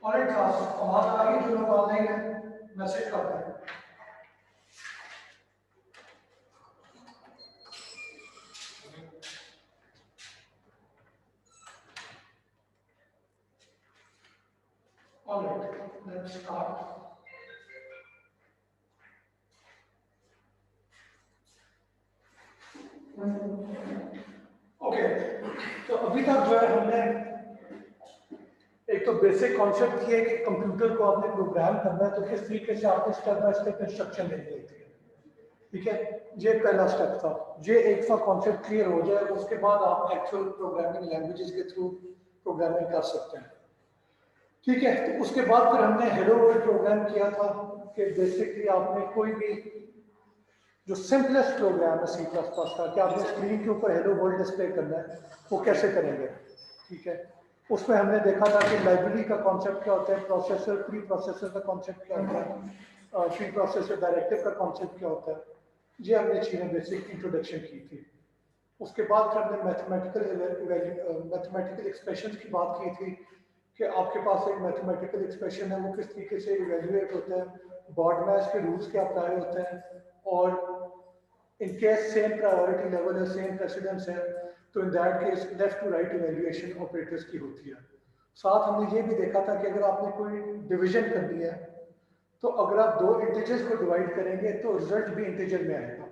Alright class, आवाज आ रही है? जो लोग ऑनलाइन है मैसेज करते हैं। Alright, let's start. ओके, तो अभी तक जो है हमने एक तो बेसिक कॉन्सेप्ट किया कि कंप्यूटर को आपने प्रोग्राम करना है तो किस तरीके से आपको स्टेप बाय स्टेप इंस्ट्रक्शन देनी होती है। ठीक है, ये पहला स्टेप था। ये एक सा कॉन्सेप्ट क्लियर हो जाए, उसके बाद आप एक्चुअल प्रोग्रामिंग लैंग्वेजेस के थ्रू प्रोग्रामिंग कर सकते हैं। ठीक है, तो उसके बाद फिर हमने हेलो वर्ल्ड प्रोग्राम किया था कि बेसिकली आपने कोई भी जो सिंपलेस्ट प्रोग्राम है सी प्लस प्लस का कि आपने स्क्रीन के ऊपर हेलो वर्ल्ड डिस्प्ले करना है, वो कैसे करेंगे। ठीक है, उसमें हमने देखा था कि लाइब्रेरी का कॉन्सेप्ट क्या होता है, प्रोसेसर प्री प्रोसेसर का कॉन्सेप्ट क्या होता है, प्री प्रोसेसर डायरेक्टिव का कॉन्सेप्ट क्या होता है। ये हमने चीज़ें बेसिक इंट्रोडक्शन की थी। उसके बाद फिर हमने मैथमेटिकल एक्सप्रेशन की बात की थी कि आपके पास एक मैथमेटिकल एक्सप्रेशन है, वो किस तरीके से इवेल्युएट होता है, बॉड मैच के रूल्स क्या अप्लाई होते हैं, और in case same priority level है, सेम प्रेसिडेंस है, तो in that case left to right evaluation operators की होती है। साथ हमने ये भी देखा था कि अगर आपने कोई डिवीजन करनी है तो अगर आप दो इंटीजर्स को डिवाइड करेंगे तो रिजल्ट भी इंटीजर में आएगा।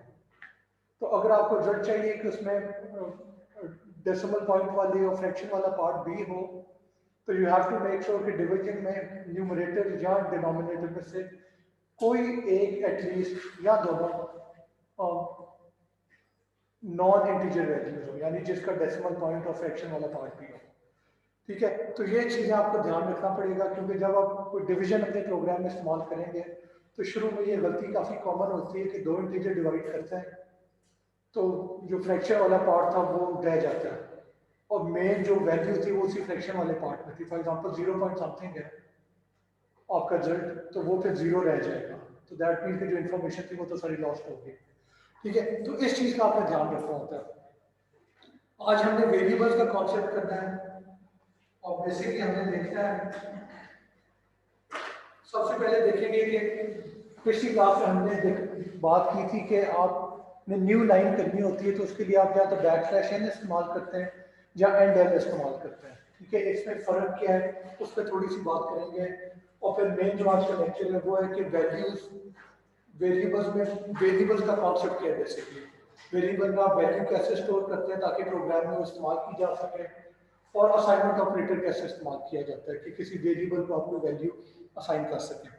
तो अगर आपको रिजल्ट चाहिए कि उसमें डेसिमल पॉइंट वाली और फ्रैक्शन वाला पार्ट भी हो, तो you have to make sure कि डिवीजन में न्यूमरेटर या डिनोमिनेटर में से कोई एक एटलीस्ट या दोनों नॉन इंटीजर वैल्यूज हो, यानी जिसका डेसिमल पॉइंट और फ्रैक्शन वाला पार्ट भी हो। ठीक है, तो ये चीज़ें आपको ध्यान रखना पड़ेगा, क्योंकि जब आप कोई डिवीजन अपने प्रोग्राम में इस्तेमाल करेंगे तो शुरू में ये गलती काफ़ी कॉमन होती है कि दो इंटीजर डिवाइड करते हैं तो जो फ्रैक्शन वाला पार्ट था वो रह जाता है, और मेन जो वैल्यू थी वो उसी फ्रैक्शन वाले पार्ट में थी। फॉर एग्जांपल 0 पॉइंट समथिंग है आपका रिजल्ट, तो वो फिर 0 रह जाएगा, तो दैट मीन कि जो इन्फॉर्मेशन थी वो तो सारी लॉस्ट होगी। ठीक है, तो इस चीज़ का आपने ध्यान रखना होता है। आज हमने वेरिएबल्स का कॉन्सेप्ट करना है, और बेसिकली हमने देखना है, सबसे पहले देखेंगे कि पिछली क्लास में हमने बात की थी कि आपने न्यू लाइन करनी होती है तो उसके लिए आप या तो बैक स्लैश एन इस्तेमाल करते हैं या एंड एल इस्तेमाल करते हैं। ठीक है, इसमें फ़र्क क्या है उस पर थोड़ी सी बात करेंगे, और फिर मेन जो आज का लेक्चर है वो है कि वैल्यूज वेरिएबल्स में वेरिएबल्स का कॉन्सेप्ट क्या है। बेसिकली वेरिएबल में आप वैल्यू कैसे स्टोर करते हैं ताकि प्रोग्राम में वो इस्तेमाल की जा सके, और असाइनमेंट ऑपरेटर कैसे इस्तेमाल किया जाता है कि किसी वेरिएबल को आप वैल्यू असाइन कर सकें।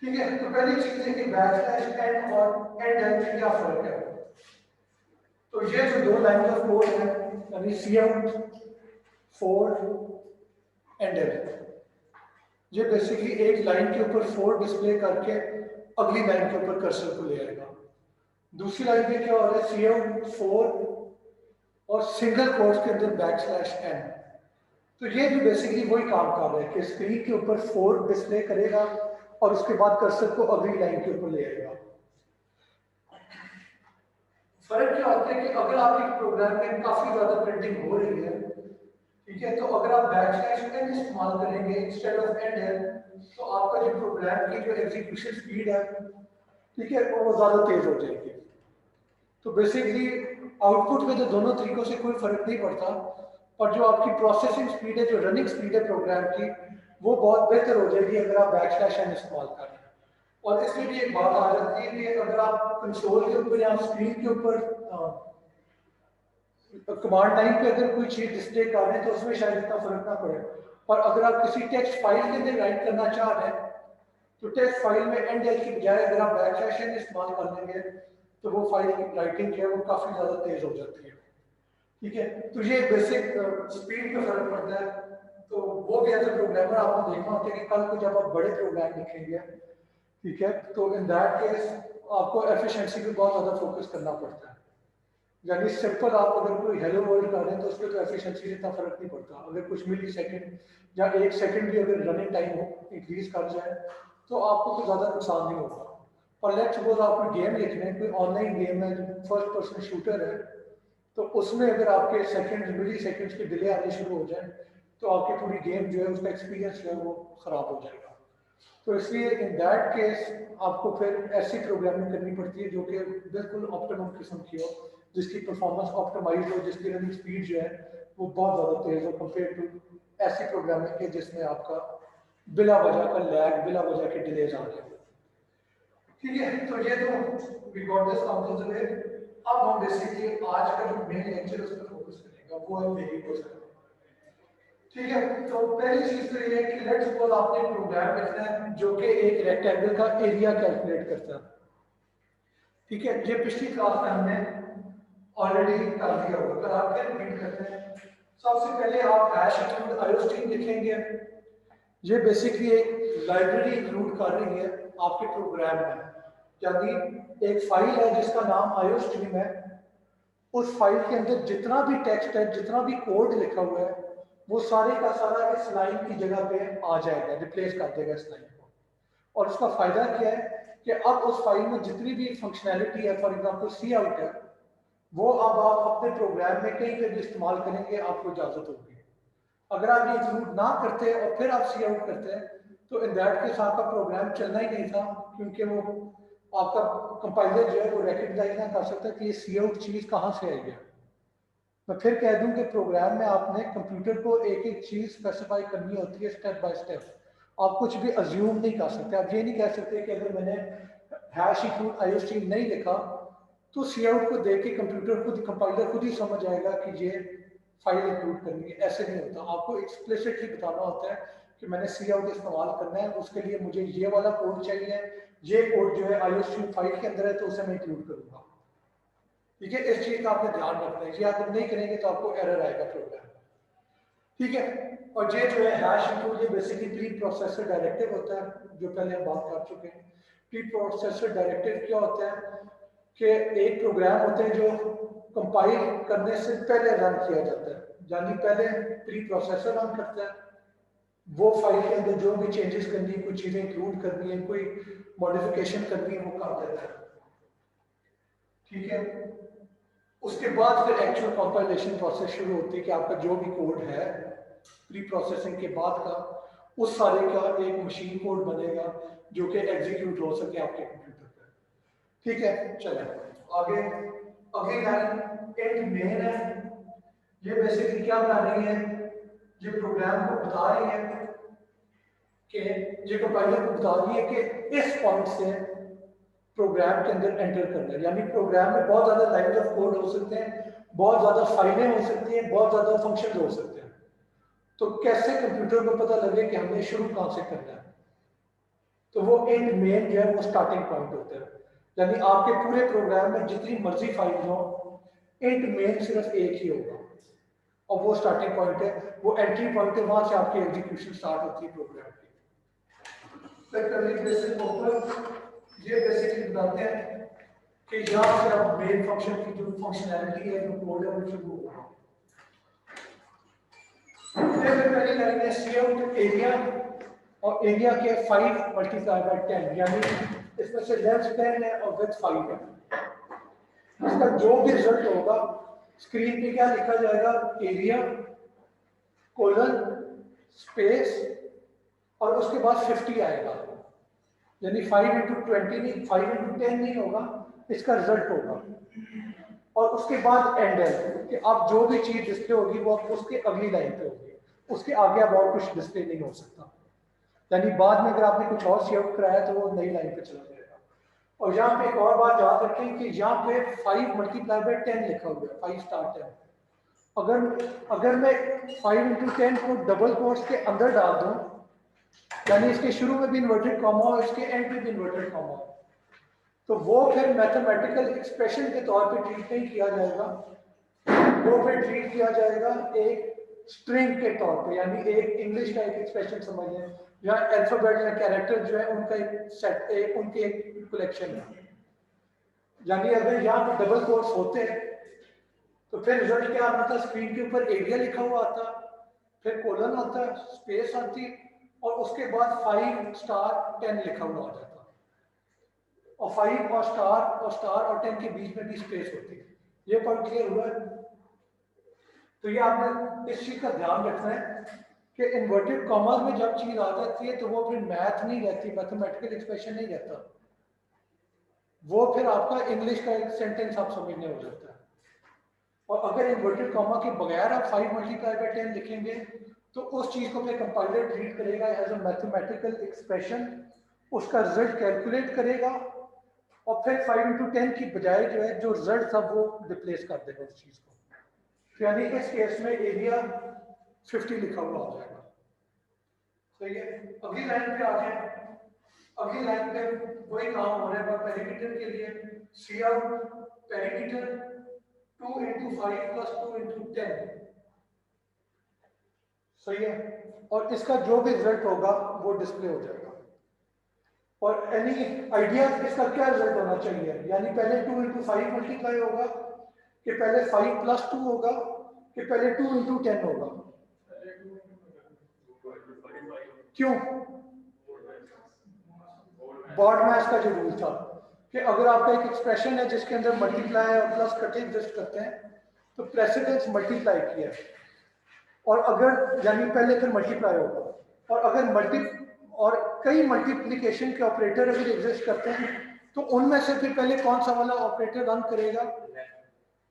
ठीक है, तो पहली चीज है कि बैकस्लैश एन और एंड एन में क्या फर्क है। तो ये जो दो लाइन ऑफ कोड है, यानी सी आउट 4 एंड एन, ये बेसिकली एक लाइन के ऊपर 4 डिस्प्ले करके अगली लाइन के ऊपर कर्सर को ले आएगा। दूसरी लाइन में क्या हो रहा है, सी आउट 4 और सिंगल कोट्स के अंदर बैकस्लैश एन, तो ये भी बेसिकली वही काम कर रहा है कि स्क्रीन के ऊपर 4 डिस्प्ले करेगा और उसके बाद कर्सर को अगली लाइन के ऊपर ले आएगा। फर्क क्या होता है कि अगर आपके प्रोग्राम में काफी ज्यादा प्रिंटिंग हो रही है ठीक है, तो अगर आप n इस्तेमाल करेंगे इंस्टेड ऑफ एंड तो आपका जो प्रोग्राम की जो एग्जीक्यूशन स्पीड है, ठीक है, वो ज़्यादा तेज हो जाएगी। तो बेसिकली आउटपुट में तो दोनों तरीकों से कोई फर्क नहीं पड़ता, पर जो आपकी प्रोसेसिंग स्पीड है, जो रनिंग स्पीड है प्रोग्राम की, वो बहुत बेहतर हो जाएगी अगर आप n इस्तेमाल कर रहे हैं। और इसमें भी एक बात आ जाती है कि अगर आप कंसोल के ऊपर या स्क्रीन के ऊपर कमांड लाइन पे अगर कोई चीज डिस्प्ले कर रहे हैं तो उसमें शायद इतना फर्क ना पड़े, पर अगर आप किसी टेक्स्ट फाइल के अंदर राइट करना चाह रहे हैं तो टेक्स्ट फाइल में एंड की बजाय अगर आप n इस्तेमाल कर लेंगे तो वो फाइल की राइटिंग जो है वो काफी ज्यादा तेज हो जाती है। ठीक है, तो ये बेसिक स्पीड में फर्क पड़ता है। तो वो भी एज ए प्रोग्रामर आपको देखना होता है कि कल को जब आप बड़े प्रोग्राम लिखेंगे, ठीक है, तो इन दैट केस आपको एफिशिएंसी पे बहुत ज्यादा फोकस करना पड़ता है। यानी सिंपल आप अगर कोई हेलो वर्ल्ड कर रहे हैं तो उसमें तो एफिशिएंसी से इतना फर्क नहीं पड़ता। अगर कुछ मिली सेकंड या 1 सेकंड भी अगर रनिंग टाइम इंक्रीज कर जाए तो आपको तो ज़्यादा नुकसान नहीं होगा। पर लेट्स सपोज आप कोई गेम लिख रहे हैं, कोई ऑनलाइन गेम है, फर्स्ट पर्सन शूटर है, तो उसमें अगर आपके सेकंड मिली सेकंड्स की डिले आनी शुरू हो जाए तो आपकी पूरी गेम जो है उसका एक्सपीरियंस जो है वो ख़राब हो जाएगा। तो इसलिए इन दैट केस आपको फिर ऐसी प्रोग्रामिंग करनी पड़ती है जो कि बिल्कुल ऑप्टिमम किस्म की हो, जिसकी परफॉर्मेंस ऑप्टिमाइज हो, जिसकी रनिंग स्पीड जो है वो बहुत ज़्यादा तेज हो कंपेयर टू ऐसी प्रोग्रामिंग के जिसमें आपका बिला वजह का लैग, बिला वजह के डिलेज आ रहे हैं। ठीक है, तो ये तो we got this out of the way. अब हम बेसिकली आज का जो मेन लेक्चर है उस पर फोकस करेंगे, वो है वेरिएबल्स। ठीक है, तो पहली चीज तो ये है कि लेट्स सपोज आपने प्रोग्राम लिखना है जो कि एक रेक्टेंगल का एरिया कैलकुलेट करता है। ठीक है, ये पिछली क्लास में हमने ऑलरेडी कर दिया होगा, अगर आप फिर रिपीट करते हैं। सबसे पहले आप हैश इंक्लूड आईओस्ट्रीम लिखेंगे। ये बेसिकली एक लाइब्रेरी इंक्लूड कर रही है आपके प्रोग्राम में, यानी एक फाइल है जिसका नाम आईओस्ट्रीम है, उस फाइल के अंदर जितना भी टेक्स्ट है, जितना भी कोड लिखा हुआ है, वो सारे का सारा इस लाइन की जगह पे आ जाएगा, रिप्लेस कर देगा इस लाइन को। और उसका फायदा क्या है कि अब उस फाइल में जितनी भी फंक्शनैलिटी है, फॉर एग्जांपल सी आउट है, वो अब आप अपने प्रोग्राम में कहीं पे भी इस्तेमाल करेंगे, आपको इजाजत होगी। अगर आप ये इंक्लूड ना करते और फिर आप सी आउट करते हैं तो इन दैट केस आपका प्रोग्राम चलना ही नहीं था, क्योंकि वो आपका कंपाइलर जो है वो रिकॉग्नाइज ना कर सकता कि ये सी आउट चीज कहाँ से आई है। मैं फिर कह दूं कि प्रोग्राम में आपने कंप्यूटर को एक एक चीज स्पेसिफाई करनी होती है स्टेप बाय स्टेप। आप कुछ भी अज्यूम नहीं कर सकते। आप ये नहीं कह सकते कि अगर मैंने हैश इंक्लूड आईओस्ट्रीम नहीं लिखा तो सी आउट को देख के कंप्यूटर खुद, कंपाइलर खुद ही समझ आएगा कि ये फाइल इंक्लूड करनी है। ऐसे नहीं होता, आपको एक्सप्लिसिटली बताना होता है कि मैंने सी आउट इस्तेमाल करना है, उसके लिए मुझे ये वाला कोड चाहिए, ये कोड जो है आईओस्ट्रीम फाइल के अंदर है तो उसे मैं इंक्लूड करूंगा। ठीक है, इस चीज का आपने ध्यान रखना है, ये आप नहीं करेंगे तो आपको एरर आएगा प्रोग्राम। ठीक है, और ये जो है हैश इंक्लूड, ये बेसिकली प्री प्रोसेसर डायरेक्टिव होता है, जो पहले हम बात कर चुके हैं। प्री प्रोसेसर डायरेक्टिव क्या होता है कि एक प्रोग्राम होते हैं जो कंपाइल करने से पहले रन किया जाता है, यानी पहले प्री प्रोसेसर रन करता है, वो फाइल के अंदर जो भी चेंजेस करनी है, कुछ चीजें इंक्लूड करनी है, कोई मॉडिफिकेशन करनी है, वो कर देता है। ठीक है, उसके बाद फिर एक्चुअल कंपाइलेशन प्रोसेस शुरू होती है कि आपका जो भी कोड है प्री प्रोसेसिंग के बाद का, उस सारे का एक मशीन कोड बनेगा जो कि एग्जीक्यूट हो सके आपके कंप्यूटर पर। ठीक है, चलो आगे। अगली लाइन एंड मेन है। ये बेसिकली क्या बना रही है, ये प्रोग्राम को बता रही है कि ये कंपाइलर को बता रही है कि इस पॉइंट से प्रोग्राम के अंदर एंटर करना है। यानी प्रोग्राम में बहुत ज्यादा लाइन ऑफ कोड हो सकते हैं, बहुत ज्यादा फाइलें हो सकती हैं, बहुत ज्यादा फंक्शन हो सकते हैं। तो कैसे कंप्यूटर को पता लगे कि हमने शुरू कहां से करना है, तो वो एंड मेन जो है वो स्टार्टिंग पॉइंट होता है। यानी आपके पूरे प्रोग्राम में जितनी मर्जी फाइल हो, एंड मेन सिर्फ एक ही होगा और वो स्टार्टिंग पॉइंट है, वो एंट्री पॉइंट है, वहां से आपकी एग्जीक्यूशन स्टार्ट होती है प्रोग्राम की। ये बेसिकली बताते हैं कि यहाँ से अब मेन फंक्शन की जो फंक्शनैलिटी है, जो कोड है, वो शुरू होगा। पहली लाइन है सी आउट एरिया, और एरिया के 5 मल्टीप्लाई बाय 10, यानी इसमें से लेंथ 10 है और विड्थ 5 है। इसका जो भी रिजल्ट होगा स्क्रीन पे क्या लिखा जाएगा, एरिया कोलन स्पेस और उसके बाद 50 आएगा, यानी 5 इंटू 20 नहीं, 5 इंटू 10 नहीं होगा, इसका रिजल्ट होगा। और उसके बाद एंड एल कि अब जो भी चीज डिस्प्ले होगी वो उसके अगली लाइन पे होगी, उसके आगे अब और कुछ डिस्प्ले नहीं हो सकता। यानी बाद में अगर आपने कुछ और शेयर कराया तो वो नई लाइन पे चला जाएगा। और यहाँ पे एक और बात याद रखें कि यहाँ पे 5 मल्टीप्लाई बाय 10 लिखा हुआ है, 5 स्टार 10। अगर मैं 5 इंटू 10 को डबल कोट्स के अंदर डाल दूं, यानी इसके शुरू में भी इन्वर्टेड कॉमा और इसके एंड में भी इन्वर्टेड कॉमा, तो वो फिर मैथमेटिकल एक्सप्रेशन के तौर पे ट्रीट नहीं किया जाएगा, वो फिर ट्रीट किया जाएगा एक स्ट्रिंग के तौर पे, यानी एक इंग्लिश का एक एक्सप्रेशन समझ लें, या अल्फाबेट या कैरेक्टर जो है उनका एक सेट, उनकी एक कलेक्शन है। यानी अगर यहाँ पे डबल कोट्स होते हैं तो फिर रिजल्ट क्या आता था, स्क्रीन के ऊपर एरिया लिखा हुआ आता, फिर कोलन आता, स्पेस आती, और उसके बाद 5 स्टार 10 लिखा हुआ आ जाता, और 5 और स्टार और 10 के बीच में भी स्पेस होती है। ये पॉइंट क्लियर हुआ है? तो ये आपने इस चीज का ध्यान रखना है कि इन्वर्टेड कॉमास में जब चीज आ जाती है तो वो फिर मैथ नहीं रहती, मैथमेटिकल एक्सप्रेशन नहीं रहता, वो फिर आपका इंग्लिश का एक सेंटेंस आप समझने हो जाता है। और अगर इन्वर्टेड कॉमा के बगैर आप 5 मल्टीप्लाई बाय 10 लिखेंगे तो उस चीज को फिर कंपाइलर ट्रीट करेगा एज अ मैथमेटिकल एक्सप्रेशन, उसका रिजल्ट कैलकुलेट करेगा, और फिर 5 इंटू 10 की बजाय जो है जो रिजल्ट था वो रिप्लेस कर देगा उस चीज को। तो यानी इस केस में एरिया 50 लिखा हुआ आ जाएगा। सही है, अगली लाइन पे आ जाए। अगली लाइन पे वही काम हो रहा है पेरीमीटर के लिए, see out perimeter 2 into 5 plus 2 into 10। सही है, और इसका जो भी रिजल्ट होगा वो डिस्प्ले हो जाएगा। और एनी आइडिया इसका क्या रिजल्ट होना चाहिए, यानी पहले 2 इंटू 5 मल्टीप्लाई होगा कि पहले 5 प्लस 2 होगा कि पहले 2 इंटू 10 होगा? क्यों? बॉड मैथ का जो रूल था कि अगर आपका एक एक्सप्रेशन है जिसके अंदर मल्टीप्लाई और प्लस इकट्ठे एग्जिस्ट करते हैं तो प्रेसिडेंस मल्टीप्लाई किया है, और अगर यानी पहले फिर मल्टीप्लाई होगा, और अगर और कई मल्टीप्लिकेशन के ऑपरेटर अगर एग्जिस्ट करते हैं तो उनमें से फिर पहले कौन सा वाला ऑपरेटर रन करेगा,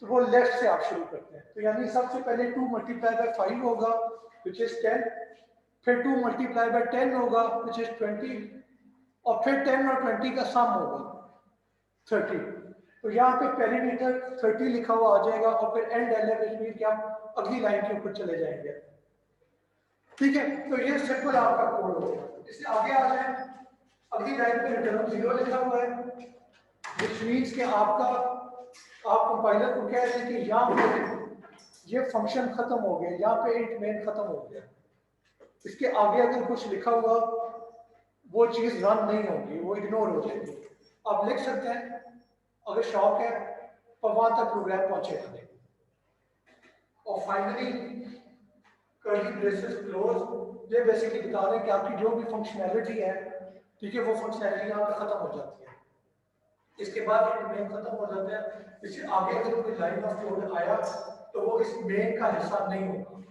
तो वो लेफ्ट से आप शुरू करते हैं। तो यानी सबसे पहले 2 मल्टीप्लाई बाय 5 होगा विच इज 10, फिर 2 मल्टीप्लाई बाय 10 होगा विच इज 20, और फिर 10 और 20 का सम होगा 30। तो यहाँ पे पेरीमीटर 30 लिखा हुआ आ जाएगा, और फिर एंड एल विच मीन कि आप अगली लाइन के ऊपर चले जाएंगे। ठीक है, तो ये सिंपल आपका कोड होगा। इससे आगे आ जाए, अगली लाइन पे रिटर्न 0 लिखा हुआ है विच मीन्स कि आप कंपाइलर को कह रहे हैं कि यहाँ पे ये फंक्शन खत्म हो गया, यहाँ पे इंट मेन खत्म हो गया, इसके आगे अगर कुछ लिखा हुआ वो चीज रन नहीं होगी, वो इग्नोर हो जाएगी। आप लिख सकते हैं अगर शौक है तो वहां तक प्रोग्राम पहुंचेगा नहीं। और फाइनली कर्ली ब्रेसेस क्लोज, ये बेसिकली बता रहे हैं कि आपकी जो भी फंक्शनैलिटी है, ठीक है, वो फंक्शनैलिटी यहाँ पे खत्म हो जाती है, इसके बाद मेन खत्म हो जाता है। इससे आगे अगर कोई लाइन ऑफ कोड आया तो वो इस मेन का हिस्सा नहीं होगा।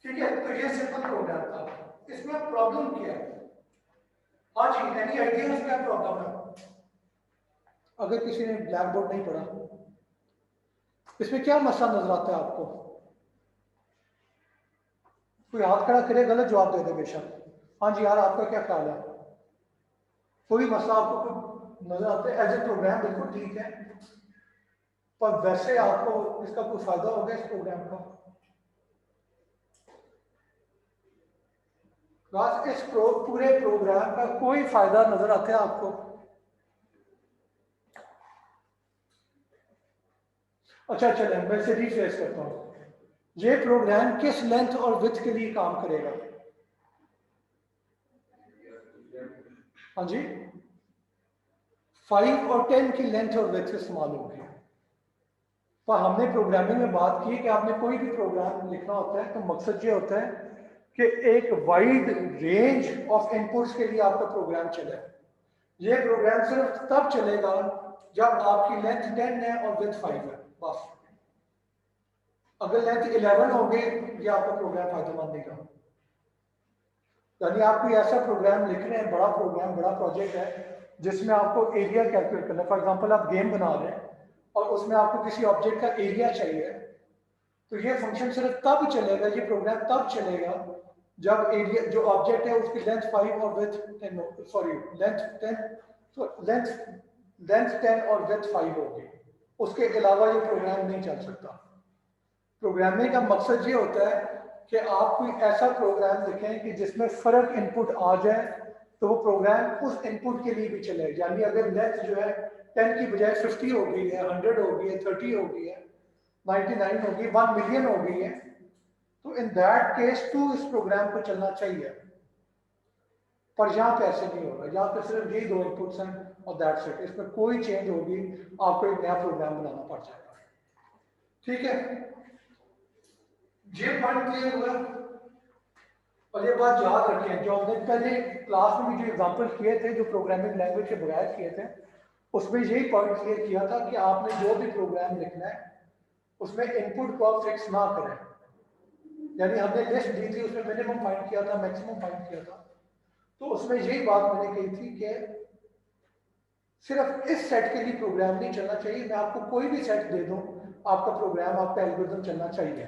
ठीक है, तो ये सिंपल प्रोग्राम था। इसमें प्रॉब्लम क्या है? हाँ जी, एनी आइडियाज क्या प्रॉब्लम है? अगर किसी ने ब्लैक बोर्ड नहीं पढ़ा, इसमें क्या मसला नजर आता है आपको? कोई हाथ खड़ा करे, गलत जवाब दे दे बेशक। हाँ जी यार, आपका क्या ख्याल है? कोई मसला आपको नजर आता है? एज ए प्रोग्राम बिल्कुल ठीक है, पर वैसे आपको इसका कोई फायदा होगा इस प्रोग्राम का? बस इस पूरे प्रोग्राम का कोई फायदा नजर आता है आपको? अच्छा चलें, मैं इसे रिफ्रेश करता हूँ। ये प्रोग्राम किस लेंथ और विड्थ के लिए काम करेगा? हाँ जी, 5 और 10 की लेंथ और विड्थ इस्तेमाल होगी। पर हमने प्रोग्रामिंग में बात की कि आपने कोई भी प्रोग्राम लिखना होता है तो मकसद ये होता है कि एक वाइड रेंज ऑफ इनपुट्स के लिए आपका प्रोग्राम चले। ये प्रोग्राम सिर्फ तब चलेगा जब आपकी लेंथ 10 है और विड्थ 5 है, बस। अगर लेंथ 11 होगी ये आपका प्रोग्राम फायदेमंद नहीं रहा। यानी आप कोई ऐसा प्रोग्राम लिख रहे हैं, बड़ा प्रोग्राम, बड़ा प्रोजेक्ट है, जिसमें आपको एरिया कैलकुलेट करना है। फॉर एग्जांपल आप गेम बना रहे हैं और उसमें आपको किसी ऑब्जेक्ट का एरिया चाहिए, तो ये फंक्शन सिर्फ तब चलेगा, ये प्रोग्राम तब चलेगा जब एरिया जो ऑब्जेक्ट है उसकी लेंथ 5 और विड्थ 10, सॉरी लेंथ 10, लेंथ 10 और विड्थ 5 होगी। उसके अलावा ये प्रोग्राम नहीं चल सकता। प्रोग्रामिंग का मकसद ये होता है कि आप कोई ऐसा प्रोग्राम लिखें कि जिसमें फर्क इनपुट आ जाए तो वो प्रोग्राम उस इनपुट के लिए भी चले। यानी अगर लेंथ जो है 10 की बजाय 50 हो गई है, 100 हो गई है, 30 हो गई है, 99 होगी, 1 मिलियन हो गई है, तो इन दैट केस टू इस प्रोग्राम को चलना चाहिए। पर यहाँ पे ऐसे नहीं होगा, यहाँ पे सिर्फ यही 2 इनपुट्स हैं और दैट्स इट। इसमें कोई चेंज होगी आपको एक नया प्रोग्राम बनाना पड़ जाएगा। ठीक है, ये पॉइंट क्लियर हुआ। और ये बात याद रखें, जो हमने पहले क्लास में भी जो एग्जांपल किए थे, जो प्रोग्रामिंग लैंग्वेज के बगैर किए थे, उसमें यही पॉइंट क्लियर किया था कि आपने जो भी प्रोग्राम लिखना है उसमें इनपुट को आप फिक्स ना करें। यानी हमने लिस्ट दी थी, उसमें मिनिमम फाइंड किया था, मैक्सिमम फाइंड किया था, तो उसमें यही बात मैंने कही थी कि सिर्फ इस सेट के लिए प्रोग्राम नहीं चलना चाहिए, मैं आपको कोई भी सेट दे दूं, आपका प्रोग्राम, आपका एल्गोरिथम चलना चाहिए।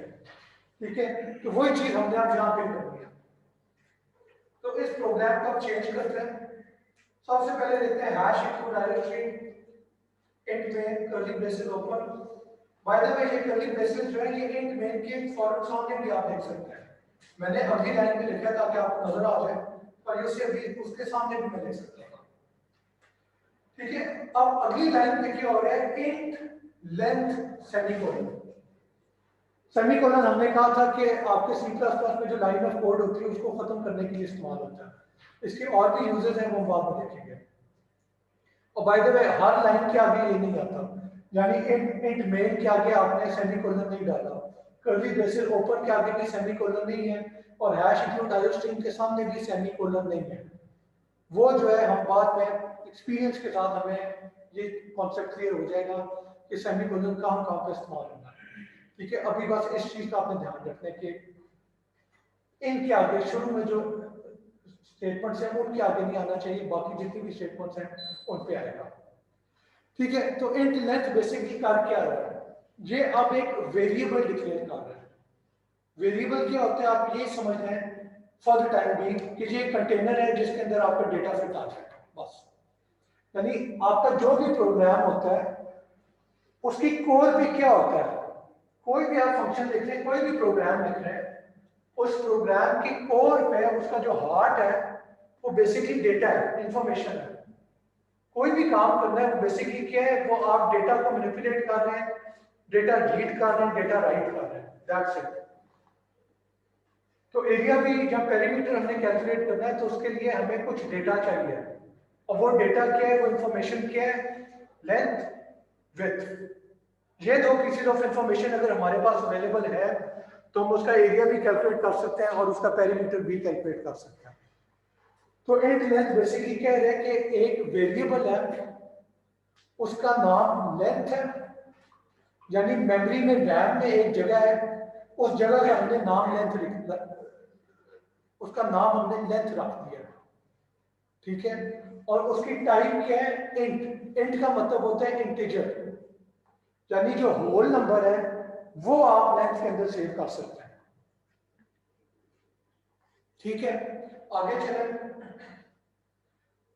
ठीक है, तो वही चीज हमने आप यहाँ पे करनी है। तो इस प्रोग्राम को आप चेंज करते हैं। सबसे पहले देखते हैं hash equal directory int main curly braces open. By the way ये कर्ली ब्रेसेस जो है ये इंट मेन के फॉरवर्ड सामने भी आप देख सकते हैं। मैंने अगली लाइन में लिखा ताकि आपको नजर आ जाए, पर इसे अभी उसके सामने भी मैं लिख सकता हूं। ठीक है, अब अगली लाइन में क्या हो रहा है, इंट लेंथ सेमीकोलन। सेमीकोलन हमने कहा था कि आपके C++ में जो लाइन ऑफ कोड होती है उसको खत्म करने के लिए इस्तेमाल होता है। इसके और भी यूजेस हैं, वो बाद में देखेंगे। और by the way her line के आगे ये नहीं आता, यानी इंट मेन के आगे आपने सेमीकोलन नहीं डाला, कर्ली ब्रेसेस ओपन के आगे भी सेमीकोलन नहीं है, और हैश इंक्लूड डायोस्ट्रिंग के सामने भी सेमीकोलन नहीं है। वो जो है हम बाद में एक्सपीरियंस के साथ हमें ये कॉन्सेप्ट क्लियर हो जाएगा कि सेमीकोलन कहाँ पे इस्तेमाल होना है। ठीक है, अभी बस इस चीज का आपने ध्यान रखना है कि इनके आगे शुरू में जो स्टेटमेंट्स हैं उनके आगे नहीं आना चाहिए, बाकी जितनी भी स्टेटमेंट्स हैं उन पे आएगा। ठीक है, तो इंट लेंथ बेसिकली कर क्या रहा है, ये अब एक वेरिएबल डिक्लेयर कर रहा है। वेरिएबल क्या होता है, आप ये समझ रहे हैं फॉर द टाइम बीइंग कि ये एक कंटेनर है जिसके अंदर आपका डेटा फिट आ जाएगा, बस। यानी आपका जो भी प्रोग्राम होता है उसकी कोर भी क्या होता है, कोई भी आप फंक्शन लिख रहे हैं, कोई भी प्रोग्राम लिख रहे हैं, उस प्रोग्राम की कोर पे उसका जो हार्ट है वो बेसिकली डेटा है, इंफॉर्मेशन है। कोई भी काम करना है वो बेसिकली क्या है, वो आप डेटा को मैनिपुलेट कर रहे हैं, डेटा रीड कर रहे हैं, डेटा राइट कर रहे हैं, दैट्स इट। तो एरिया भी जब पेरीमीटर हमने कैलकुलेट करना है तो उसके लिए हमें कुछ डेटा चाहिए, और वो डेटा क्या है, वो इंफॉर्मेशन क्या है, लेंथ विड्थ। ये दो पीसेज ऑफ इंफॉर्मेशन अगर हमारे पास अवेलेबल है तो हम उसका एरिया भी कैलकुलेट कर सकते हैं और उसका पेरीमीटर भी कैलकुलेट कर सकते हैं। तो इंट लेंथ बेसिकली कह रहे हैं कि एक वेरिएबल है, उसका नाम लेंथ है, यानी मेमोरी में रैम में एक जगह है, उस जगह का हमने नाम लेंथ लिख, उसका नाम हमने लेंथ रख दिया। ठीक है, और उसकी टाइप क्या है, इंट। इंट का मतलब होता है इंटीजर, यानी जो होल नंबर है वो आप लेंथ के अंदर सेव कर सकते हैं। ठीक है, आगे चलें।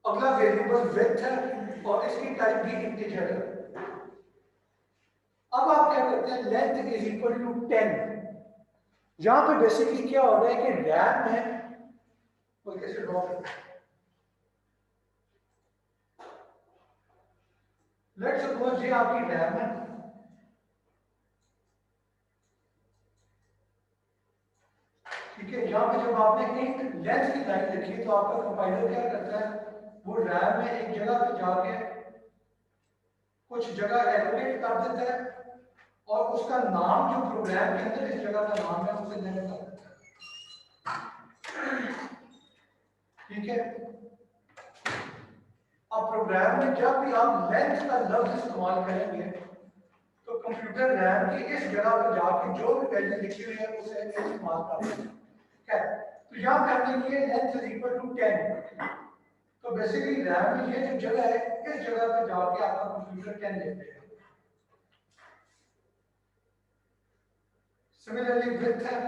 अगला वेरिएबल विड्थ है और इसकी टाइप भी इंटीजर है। अब आप क्या करते हैं, लेंथ इज इक्वल टू 10। यहां पे बेसिकली क्या हो रहा है कि रैम है, कैसे ड्रॉ करते हैं, लेट्स सपोज ये आपकी रैम है। ठीक है, यहाँ पे जब आपने इंट लेंथ की लाइन लिखी तो आपका कंपाइलर क्या करता है, वो रैम में एक जगह पे जाके कुछ जगह एलोकेट कर देता है और उसका नाम जो प्रोग्राम के अंदर इस जगह का नाम है उसे लेने कर देता है। ठीक है, अब प्रोग्राम में जब भी आप लेंथ का लफ्ज इस्तेमाल करेंगे तो कंप्यूटर रैम की इस जगह पर जाके जो भी वैल्यू लिखी हुई है उसे इस्तेमाल कर सकते हैं। तो यहाँ पे हमने लिए लेंथ इज इक्वल टू 10। तो बेसिकली रैम में ये जो जगह है इस जगह पे जाके आपका कंप्यूटर 10 लेते हैं। सिमिलरली विड्थ है,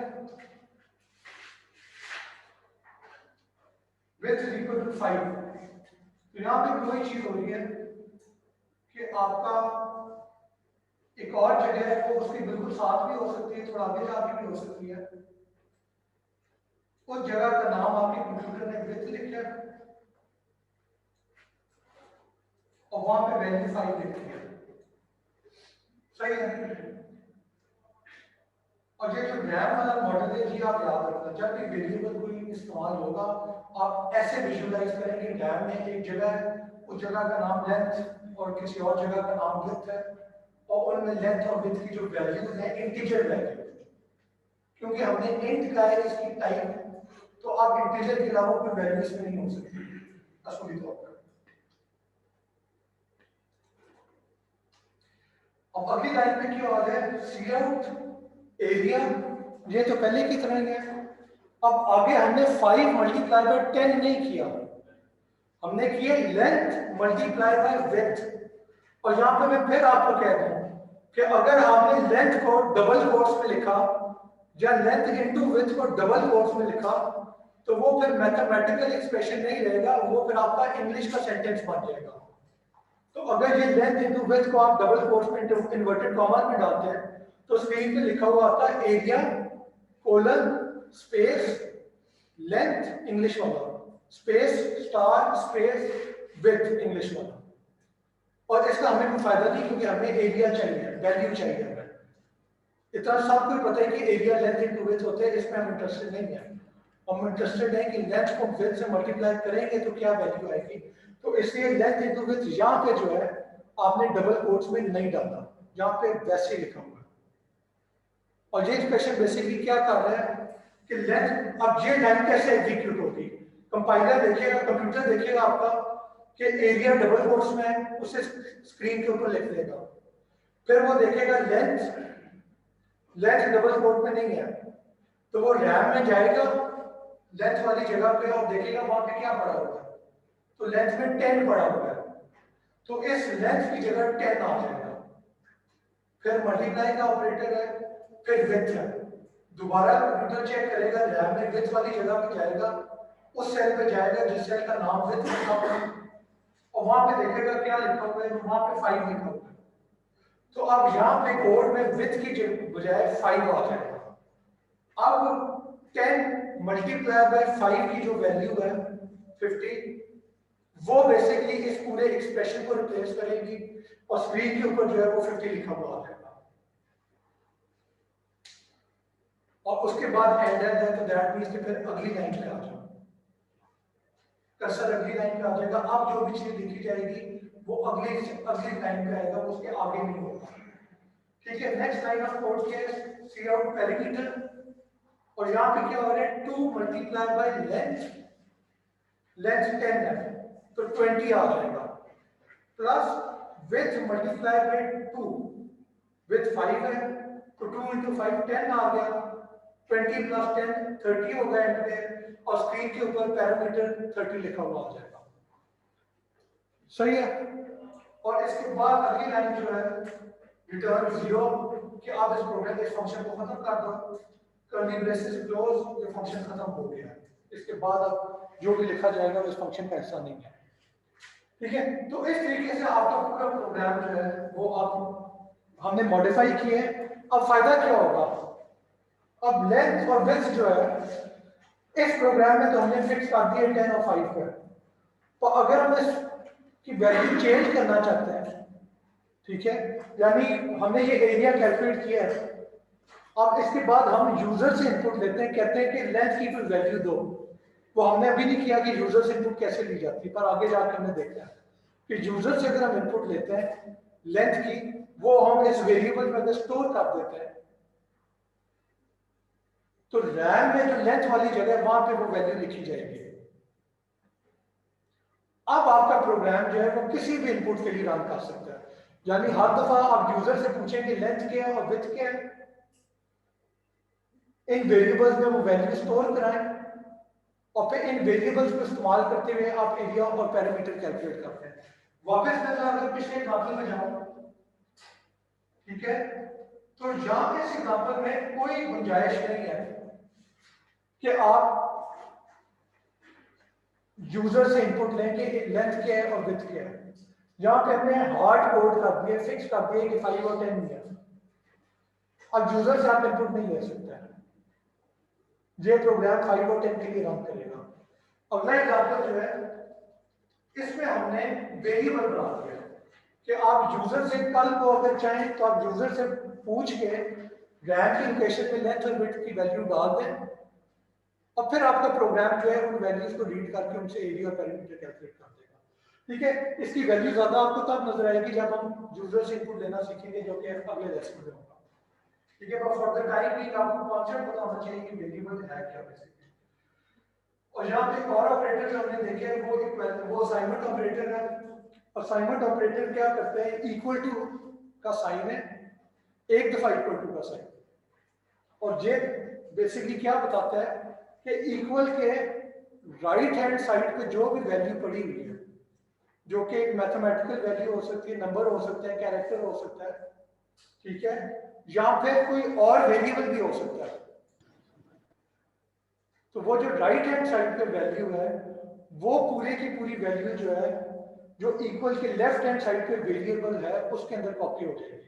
विड्थ इज इक्वल टू 5। तो यहाँ पे कोई चीज हो रही है कि आपका एक और जगह है वो उसके बिल्कुल साथ भी हो सकती है, थोड़ा आगे जाके भी हो सकती है। उस जगह का नाम आपके कंप्यूटर ने विड्थ लिखा है और वहां पे वैल्यू 5 लिखी है। सही है। और ये जो रैम वाला मॉडल है जी आप याद रखना, जब भी वेरिएबल कोई इस्तेमाल होगा आप ऐसे विजुअलाइज करेंगे रैम में एक जगह है, उस जगह का नाम लेंथ और किसी और जगह का नाम विड्थ है और उनमें लेंथ और विड्थ की जो वैल्यूज है इंटीजर वैल्यू, क्योंकि हमने इंट का है इसकी टाइप, तो आप इंटीजर के अलावा कोई वैल्यू इसमें नहीं हो सकती असली तौर पर। अब अगली लाइन में क्या आ रहा है, सी आउट एरिया, ये तो पहले की तरह है। अब आगे हमने 5 मल्टीप्लाई बाय 10 नहीं किया, हमने किया लेंथ मल्टीप्लाई बाय विड्थ। और यहां पे मैं फिर आपको कह दूं कि अगर आपने लेंथ को डबल कोट्स में लिखा या लेंथ इनटू विड्थ को डबल कोट्स में लिखा तो वो फिर मैथमेटिकल एक्सप्रेशन नहीं रहेगा, वो फिर आपका इंग्लिश का सेंटेंस बन जाएगा। तो अगर ये लेंथ इनटू विड्थ को आप डबल कोट्स में इन्वर्टेड कॉमा में डालते हैं तो स्क्रीन पे लिखा हुआ आता है area colon space length English वाला space star space width English वाला। और इसका हमें कोई फायदा नहीं क्योंकि हमें एरिया चाहिए, वैल्यू चाहिए हमें। इतना सबको पता है कि एरिया लेंथ इनटू विड्थ होते हैं, इसमें हम इंटरेस्टेड नहीं है। हम इंटरेस्टेड है कि लेंथ को विड्थ से मल्टीप्लाई करेंगे तो क्या वैल्यू आएगी। तो इसलिए लेंथ इनटू विड्थ यहाँ पे जो है आपने डबल कोट्स में नहीं डाला, यहाँ पे वैसे ही लिखा हुआ है। और ये एक्सप्रेशन बेसिकली क्या कर रहा है कि लेंथ, अब ये लाइन कैसे एग्जीक्यूट होगी, कंपाइलर देखेगा, कंप्यूटर देखेगा आपका कि एरिया डबल कोट्स में है, उसे स्क्रीन के ऊपर लिख देगा। फिर वो देखेगा लेंथ, लेंथ डबल कोट में नहीं है तो वो रैम में जाएगा लेंथ वाली जगह पे और देखेगा वहां पे क्या पड़ा हुआ है, तो लेंथ में 10 पड़ा हुआ है, तो इस लेंथ की जगह 10 आ जाएगा। फिर मल्टीप्लाई का ऑपरेटर है, फिर विड्थ है, दोबारा कंप्यूटर चेक करेगा, रैम में विड्थ वाली जगह पे जाएगा, उस सेल पे जाएगा जिस सेल का नाम विड्थ लिखा हुआ है और वहां पे देखेगा क्या लिखा हुआ है, वहां पे 5 लिखा हुआ है। तो अब यहाँ पे कोड में विड्थ की बजाय 5 आ जाएगा। अब 10 मल्टीप्लाई बाय 5 की जो वैल्यू है 50, वो बेसिकली इस पूरे एक्सप्रेशन को रिप्लेस करेगी और स्क्रीन के ऊपर जो है वो 50 लिखा हुआ आ जाएगा। और उसके बाद एंडर है तो दैट मींस कि फिर अगली लाइन पे आ जाओ, कर्सर अगली लाइन पे आ जाएगा। अब जो भी चीज लिखी जाएगी वो अगली लाइन पे आएगा, उसके आगे नहीं होगा। ठीक है, नेक्स्ट लाइन ऑफ कोड क्या है, सी आउट पेरीमीटर, और यहाँ पे क्या हो रहा है 2 मल्टीप्लाई बाय लेंथ, लेंथ 10 है तो 20 आ जाएगा, plus width multiply by 2, width 5 है तो 2 into 5 10 आ गया, 20 plus 10 30 हो गया एंड पे, और स्क्रीन के ऊपर पैरामीटर 30 लिखा हुआ आ जाएगा। सही है। और इसके बाद अगली लाइन जो है रिटर्न 0 कि आप इस प्रोग्राम इस फंक्शन को खत्म कर दो, कर्ली ब्रेसेस क्लोज, ये फंक्शन खत्म हो गया। इसके बाद अब जो भी लिखा जाएगा इस फंक्शन का हिस्सा नहीं है। ठीक है, तो इस तरीके से आपका पूरा प्रोग्राम जो है वो आप हमने मॉडिफाई किए। अब फायदा क्या होगा, अब लेंथ और विड्थ जो है इस प्रोग्राम में तो हमने फिक्स कर दिए 10 और 5 पर, तो अगर हम इसकी वैल्यू चेंज करना चाहते हैं, ठीक है, यानी हमने ये एरिया कैलकुलेट किया है, अब इसके बाद हम यूजर से इनपुट लेते हैं, कहते हैं कि लेंथ की कोई वैल्यू दो। वो हमने अभी नहीं किया कि यूजर से इनपुट कैसे ली जाती, पर आगे जाकर हमने देखा है कि यूजर से अगर हम इनपुट लेते हैं लेंथ की, वो हम इस वेरिएबल में अगर स्टोर कर देते हैं तो रैम में जो लेंथ वाली जगह वहां पे वो वैल्यू लिखी जाएगी। अब आपका प्रोग्राम जो है वो किसी भी इनपुट के लिए रन कर सकता है। यानी हर दफा आप यूजर से पूछें कि लेंथ क्या है और विड्थ क्या है, इन वेरिएबल्स में वो वैल्यू स्टोर कराएं और फिर इन वेरिएबल्स को इस्तेमाल करते हुए आप एरिया और पैरामीटर कैलकुलेट करते हैं। वापस मैं अगर पिछले एग्जांपल में जाऊं, ठीक है, तो यहां पे इस एग्जांपल में कोई गुंजाइश नहीं है कि आप यूजर से इनपुट लें कि लेंथ क्या है और विड्थ क्या है। यहां पे हमने हार्ड कोड कर दिया, फिक्स कर दिया कि 5 और 10 नहीं है। अब यूजर से आप इनपुट नहीं ले सकते हैं, ये प्रोग्राम 5 और 10 के लिए रन करेगा। अगला एग्जांपल जो है इसमें हमने वेरिएबल बना दिया कि आप यूजर से कल को अगर चाहें तो आप यूजर से पूछ के रैम की लोकेशन में लेंथ और विड्थ की वैल्यू डाल दें और फिर आपका प्रोग्राम जो है उन वैल्यूज को रीड करके उनसे एरिया और पैरामीटर कैलकुलेट कर देगा। ठीक है, इसकी वैल्यू ज्यादा आपको तब नजर आएगी जब हम यूजर से इनपुट लेना सीखेंगे, जो कि अगले लेसन में होगा। ठीक है, फॉर द टाइम बीइंग आपको कॉन्सेप्ट पता होना चाहिए कि वेरिएबल है क्या बेसिकली। और यहाँ पे एक और ऑपरेटर जो हमने देखे वो असाइनमेंट ऑपरेटर है। असाइनमेंट ऑपरेटर क्या करते हैं, इक्वल टू का साइन है, एक दफा इक्वल टू का साइन, और ये बेसिकली क्या बताता है कि इक्वल के राइट हैंड साइड पे जो भी वैल्यू पड़ी हुई है, जो कि एक मैथमेटिकल वैल्यू हो सकती है, नंबर हो सकता है, कैरेक्टर हो सकता है, ठीक है, या फिर कोई और वेरिएबल भी हो सकता है, तो वो जो राइट हैंड साइड पे वैल्यू है वो पूरे की पूरी वैल्यू जो है जो इक्वल के लेफ्ट हैंड साइड पे वेरिएबल है उसके अंदर कॉपी हो जाएगी।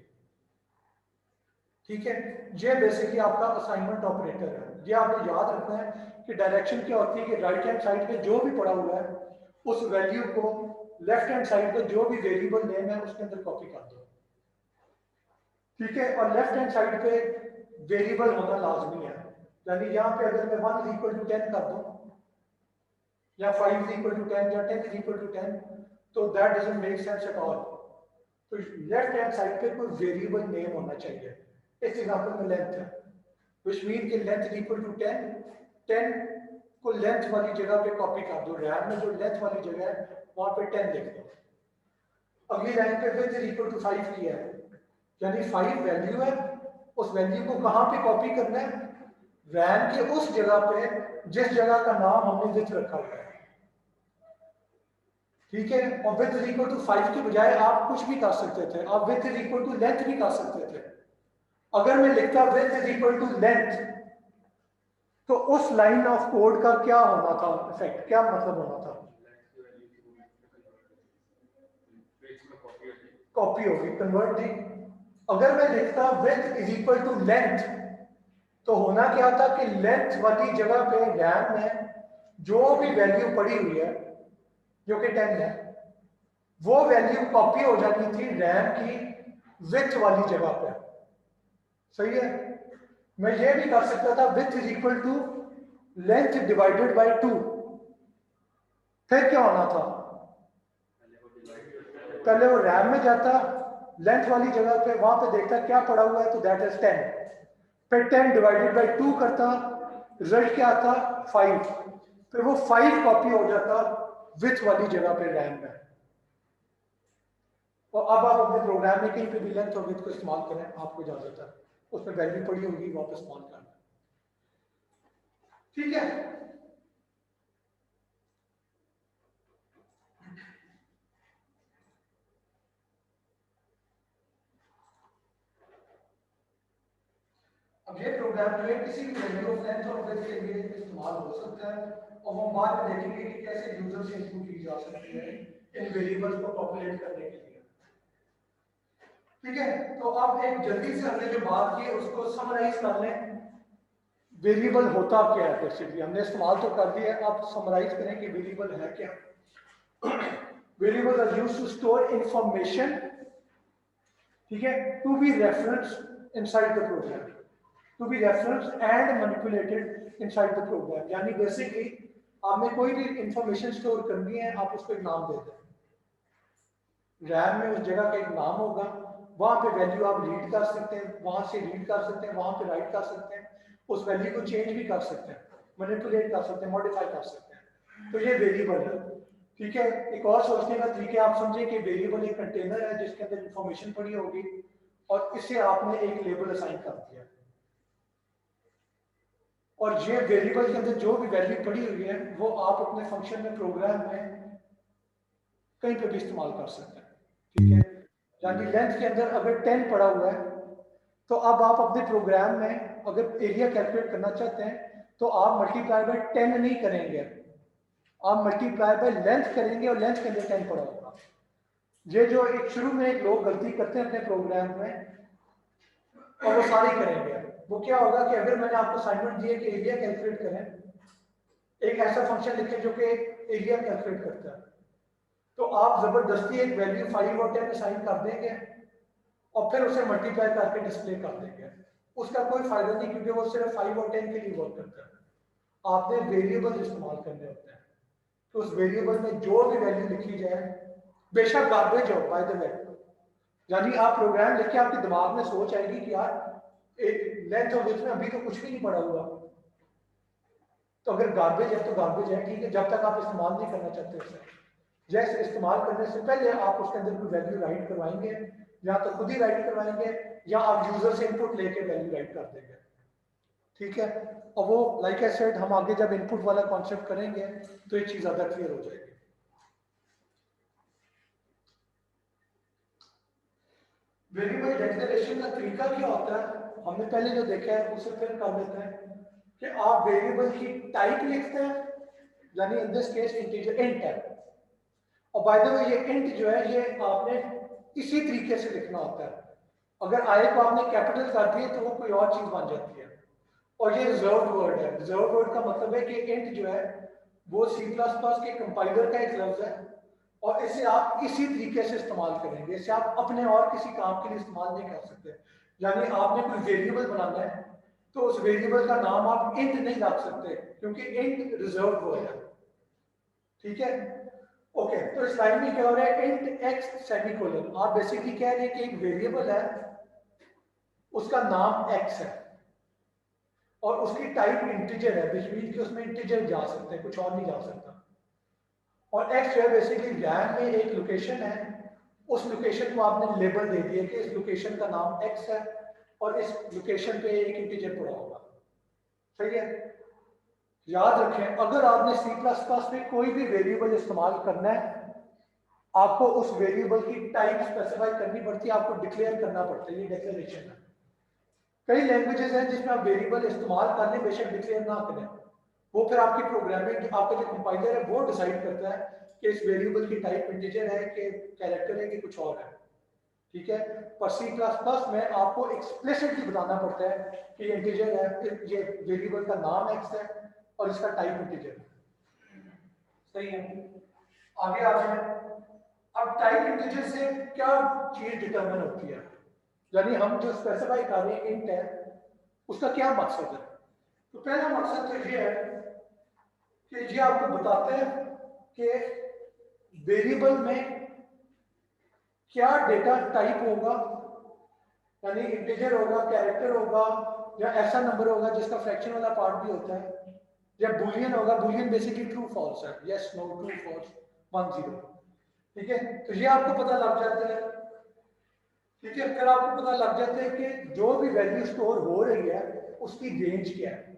ठीक है, ये बेसिकली आपका असाइनमेंट ऑपरेटर है। ये आपको याद रखना है कि डायरेक्शन क्या होती है कि राइट हैंड साइड पे जो भी पड़ा हुआ है उस वैल्यू को लेफ्ट हैंड साइड पे जो भी वेरिएबल नेम है उसके अंदर कॉपी कर दो। ठीक है, और लेफ्ट हैंड साइड पे वेरिएबल होना लाजमी है, यानी यहाँ पे अगर मैं 1 इक्वल टू 10 कर दूं या 5 इक्वल टू 10 या 10 इक्वल टू 10, तो that doesn't make sense at all. तो लेफ्ट हैंड साइड पे कोई वेरिएबल नेम होना चाहिए। इस एग्जांपल में लेंथ है, व्हिच मीन कि लेंथ इक्वल टू 10, 10 को लेंथ वाली जगह पे कॉपी कर दो, रैम में जो लेंथ वाली जगह है वहां पे 10 लिख दो। अगली लाइन पे विड्थ इक्वल टू 5 किया है, यानी 5 वैल्यू है, उस वैल्यू को कहां पे कॉपी करना है, रैम के उस जगह पे जिस जगह का नाम हमने विड्थ रखा हुआ है। ठीक है, और विड्थ इज इक्वल टू 5 के बजाय आप कुछ भी कर सकते थे, आप width is equal to length भी कर सकते थे। अगर मैं लिखता width is equal to length, तो उस लाइन ऑफ कोड का क्या होना था, इफेक्ट क्या मतलब होना था, कॉपी होगी, कन्वर्ट थी। अगर मैं लिखता width is equal to length, तो होना क्या था कि लेंथ वाली जगह पे रैम में जो भी वैल्यू पड़ी हुई है जो कि 10 है, वो वैल्यू कॉपी हो जाती थी रैम की विड्थ वाली जगह पे। सही है, मैं ये भी कर सकता था width is equal to length divided by 2। फिर क्या होना था, पहले वो रैम में जाता लेंथ वाली जगह पे, वहां पे देखता क्या पड़ा हुआ है, तो दैट इज 10, फिर 10 डिवाइडेड बाय 2 करता, रिजल्ट क्या आता 5, फिर वो 5 कॉपी हो जाता विड्थ वाली जगह पे रैम में। और अब आप अपने प्रोग्राम में कहीं पे भी लेंथ और विड्थ को इस्तेमाल करें, आपको इजाजत है, उसमें वैल्यू पड़ी होगी वापस इस्तेमाल करना। ठीक है, अब ये प्रोग्राम जो है किसी भी वैल्यू ऑफ लेंथ और विड्थ के लिए इस्तेमाल हो सकता है, और हम बाद में देखेंगे कि कैसे यूजर से इनपुट की जा सकती है इन वेरिएबल्स को पॉपुलेट करने के लिए। ठीक है, तो अब एक जल्दी से हमने जो बात की उसको समराइज कर लें। वेरिएबल होता क्या है, बेसिकली हमने इस्तेमाल तो कर दिया है, आप समराइज करें कि वेरिएबल है क्या। Variable are used to store information, ठीक है, to be referenced inside the program, to be referenced and manipulated inside the program. यानी बेसिकली आपने कोई भी इंफॉर्मेशन स्टोर करनी है, आप उसको एक नाम दे दें, रैम में उस जगह का एक नाम होगा, वहां पे वैल्यू आप रीड कर सकते हैं, वहां से रीड कर सकते हैं, वहां पे राइट कर सकते हैं, उस वैल्यू को चेंज भी कर सकते हैं, मैनिपुलेट कर सकते हैं, मॉडिफाई कर सकते हैं, तो ये वेरिएबल है। ठीक है, एक और सोचने का तरीका आप समझे कि वेरिएबल एक कंटेनर है जिसके अंदर इंफॉर्मेशन पड़ी होगी और इसे आपने एक लेबल असाइन कर दिया, और ये वेरिएबल के अंदर जो भी वैल्यू पड़ी हुई है वो आप अपने फंक्शन में, प्रोग्राम में कहीं पे भी इस्तेमाल कर सकते हैं। ठीक है, यानी लेंथ के अंदर अगर 10 पड़ा हुआ है तो अब आप अपने प्रोग्राम में अगर एरिया कैलकुलेट करना चाहते हैं तो आप मल्टीप्लाई बाय 10 नहीं करेंगे, आप मल्टीप्लाई बाय लेंथ करेंगे और लेंथ के अंदर 10 पड़ा होगा। ये जो एक शुरू में एक लोग गलती करते हैं अपने प्रोग्राम में और वो सारे करेंगे, वो क्या होगा कि अगर मैंने आपको असाइनमेंट दिया कि एरिया कैलकुलेट करें, एक ऐसा फंक्शन लिखें जो कि एरिया कैलकुलेट करता है, तो आप जबरदस्ती एक वैल्यू 5 और 10 असाइन कर देंगे और फिर उसे मल्टीप्लाई करके डिस्प्ले कर देंगे, उसका कोई फायदा नहीं, क्योंकि वो सिर्फ 5 और 10 के लिए वर्क करता है। आपने वेरिएबल इस्तेमाल करने होते हैं, तो उस वेरिएबल में जो भी वैल्यू लिखी जाए, बेशक गार्बेज हो बाय द वे, यानी आप प्रोग्राम लिख के आपके दिमाग में सोच आएगी कि यार एक लेंथ और विड्थ में अभी तो कुछ भी नहीं पड़ा हुआ, तो अगर गार्बेज है तो गार्बेज है, ठीक है, जब तक आप इस्तेमाल नहीं करना चाहते उसे। जैसे इस्तेमाल करने से पहले आप उसके अंदर कोई वैल्यू राइट करवाएंगे, या तो खुद ही राइट करवाएंगे या आप यूजर से इनपुट लेके वैल्यू राइट कर देंगे। ठीक है, और वो लाइक आई सेड हम आगे जब इनपुट वाला कॉन्सेप्ट करेंगे तो ये चीज ज्यादा क्लियर हो जाएगी। वेरिएबल डिक्लेरेशन का तरीका क्या होता है, हमने पहले जो देखा है उसे फिर कर लेते हैं कि आप वेरिएबल की टाइप लिखते हैं, यानी in this case integer int है, और बाय द वे ये इंट जो है ये आपने इसी तरीके से लिखना होता है, अगर आई को आपने कैपिटल कर दिए तो वो कोई और चीज बन जाती है, और ये रिजर्व्ड वर्ड है। रिजर्व्ड वर्ड का मतलब है कि इंट जो है वो C++ के कंपाइलर का एक लफ्ज है, और इसे आप इसी तरीके से इस्तेमाल करेंगे, इसे आप अपने और किसी काम के लिए इस्तेमाल नहीं कर सकते। यानी आपने कोई वेरिएबल बनाना है तो उस वेरिएबल का नाम आप इंट नहीं रख सकते, क्योंकि इंट रिजर्व्ड वर्ड है। ठीक है, ओके, तो इस लाइन में क्या हो रहा है, इंट एक्स सेमीकोलन, आप बेसिकली कह रहे हैं कि एक वेरिएबल है उसका नाम एक्स है और उसकी टाइप इंटीजर है, विच मीन कि उसमें इंटीजर जा सकते हैं, कुछ और नहीं जा सकता। और एक्स जो है बेसिकली रैम में एक लोकेशन है, उस लोकेशन को आपने लेबल दे दिया कि इस लोकेशन का नाम एक्स है और इस लोकेशन पे एक इंटीजर पड़ा होगा। सही है, याद रखें अगर आपने C++ में कोई भी वेरिएबल इस्तेमाल करना है आपको उस वेरिएबल की टाइप स्पेसिफाई करनी पड़ती है, आपको डिक्लेयर करना पड़ता है, ये डिक्लेरेशन है। कई लैंग्वेजेस हैं जिसमें आप वेरिएबल इस्तेमाल कर लें बेशक डिक्लेयर ना करें, वो फिर आपकी प्रोग्रामिंग, आपका जो कंपाइलर है वो डिसाइड करता है कि इस वेरिएबल की टाइप इंटीजर है कि कैरेक्टर है कि कुछ और है। ठीक है, पर C++ में आपको एक्सप्लिसिटली बताना पड़ता है कि ये इंटीजर है, ये वेरिएबल का नाम एक्स है और इसका टाइप इंटीजर है। सही है, आगे आ जाए। अब टाइप इंटीजर से क्या चीज डिटरमिन होती है, यानी हम जो स्पेसिफाई कर रहे हैं इंट है उसका क्या मकसद है। तो पहला मकसद तो ये है कि ये आपको बताते हैं कि वेरिएबल में क्या डेटा टाइप होगा, यानी इंटीजर होगा, कैरेक्टर होगा, या ऐसा नंबर होगा जिसका फ्रैक्शन वाला पार्ट भी होता है, या बुलियन होगा। बुलियन बेसिकली ट्रू फॉल्स है, यस नो, ट्रू फॉल्स 1 0। ठीक है, तो ये आपको पता लग जाता है। ठीक है, फिर आपको पता लग जाता है कि जो भी वैल्यू स्टोर हो रही है उसकी रेंज क्या है।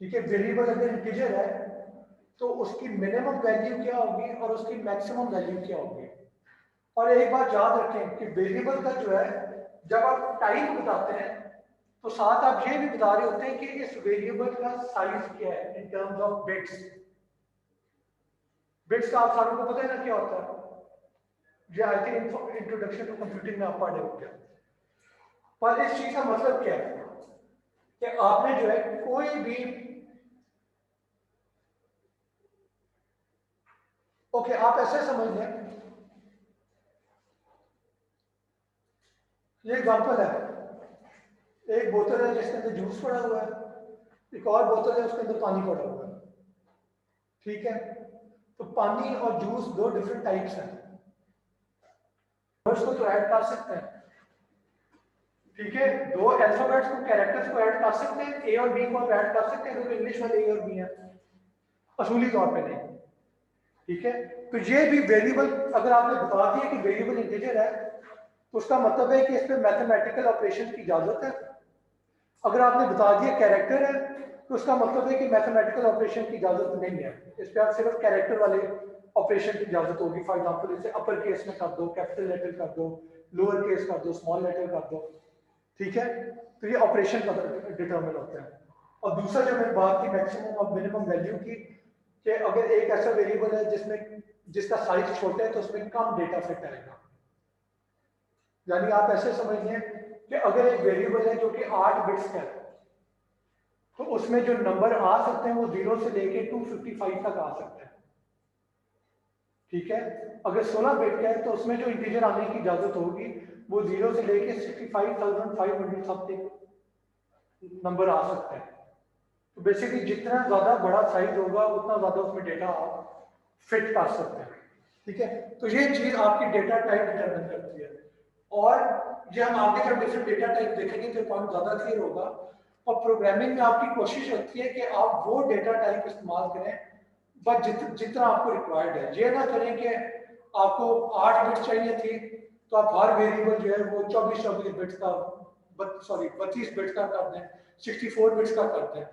ठीक है, वेरिएबल अगर इंटीजर है तो उसकी मिनिमम वैल्यू क्या होगी और उसकी मैक्सिमम वैल्यू क्या होगी। और एक बात याद रखें कि वेरिएबल का जो है जब आप टाइप बताते हैं तो साथ आप ये भी बता रहे होते हैं कि इस वेरिएबल का साइज क्या है in terms of bits. Bits का आप सारों को पता है ना क्या होता है, ये I think introduction to computing में आप पढ़े होंगे। पर इस चीज का मतलब क्या है कि आपने जो है कोई भी ओके आप ऐसे समझ लें, ये एग्जांपल है, एक बोतल है जिसके अंदर जूस पड़ा हुआ है, एक और बोतल है उसके अंदर पानी पड़ा हुआ है। ठीक है, तो पानी और जूस दो डिफरेंट टाइप्स हैं, वर्ड्स को तो ऐड कर सकते हैं। ठीक है, दो अल्फाबेट्स को, कैरेक्टर्स को ऐड कर सकते हैं, ए और बी को आप ऐड कर सकते हैं क्योंकि इंग्लिश वाले ए और बी है, असूली तौर पे नहीं। ठीक है, तो ये भी वेरिएबल अगर आपने बता दिया कि वेरिएबल इंटीजर है तो उसका मतलब है कि इसमें मैथमेटिकल ऑपरेशन की इजाजत है। अगर आपने बता दिया कैरेक्टर है तो उसका मतलब है कि मैथमेटिकल ऑपरेशन की इजाजत नहीं है, इस पर आप सिर्फ कैरेक्टर वाले ऑपरेशन की इजाजत होगी। फॉर एग्जांपल इसे अपर केस में कर दो, कैपिटल लेटर कर दो, लोअर केस कर दो, स्मॉल लेटर कर दो, ठीक है, तो ये ऑपरेशन का डिटरमिन होता है। और दूसरा जो मैं बात की मैक्सिमम और मिनिमम वैल्यू की, कि अगर एक ऐसा वेरिएबल है जिसका साइज छोटा है तो उसमें कम डेटा फिट आएगा। यानी आप ऐसे समझिए कि अगर एक वेरिएबल है जो कि 8 बिट्स का है तो उसमें जो नंबर आ सकते हैं वो 0 से लेके 255 तक आ सकते हैं, ठीक है। अगर 16 बिट का है तो उसमें जो इंटीजर आने की इजाजत होगी वो 0 से लेके 65,500 तक नंबर आ सकते हैं। तो बेसिकली जितना ज्यादा बड़ा साइज होगा उतना ज्यादा उसमें डेटा आप फिट कर सकते हैं, ठीक है। तो ये चीज आपकी डेटा टाइप डिटरमिन करती है। और ये हम आगे जब डिफरेंट डेटा टाइप देखेंगे तो पॉइंट ज्यादा क्लियर होगा। और प्रोग्रामिंग में आपकी कोशिश होती है कि आप वो डेटा टाइप इस्तेमाल करें बस जितना आपको रिक्वायर्ड है। ये ना करें कि आपको 8 बिट चाहिए थी तो आप हर वेरिएबल जो है वो 24 बिट्स का 32 बिट्स का कर दें, 64 बिट्स का कर दें।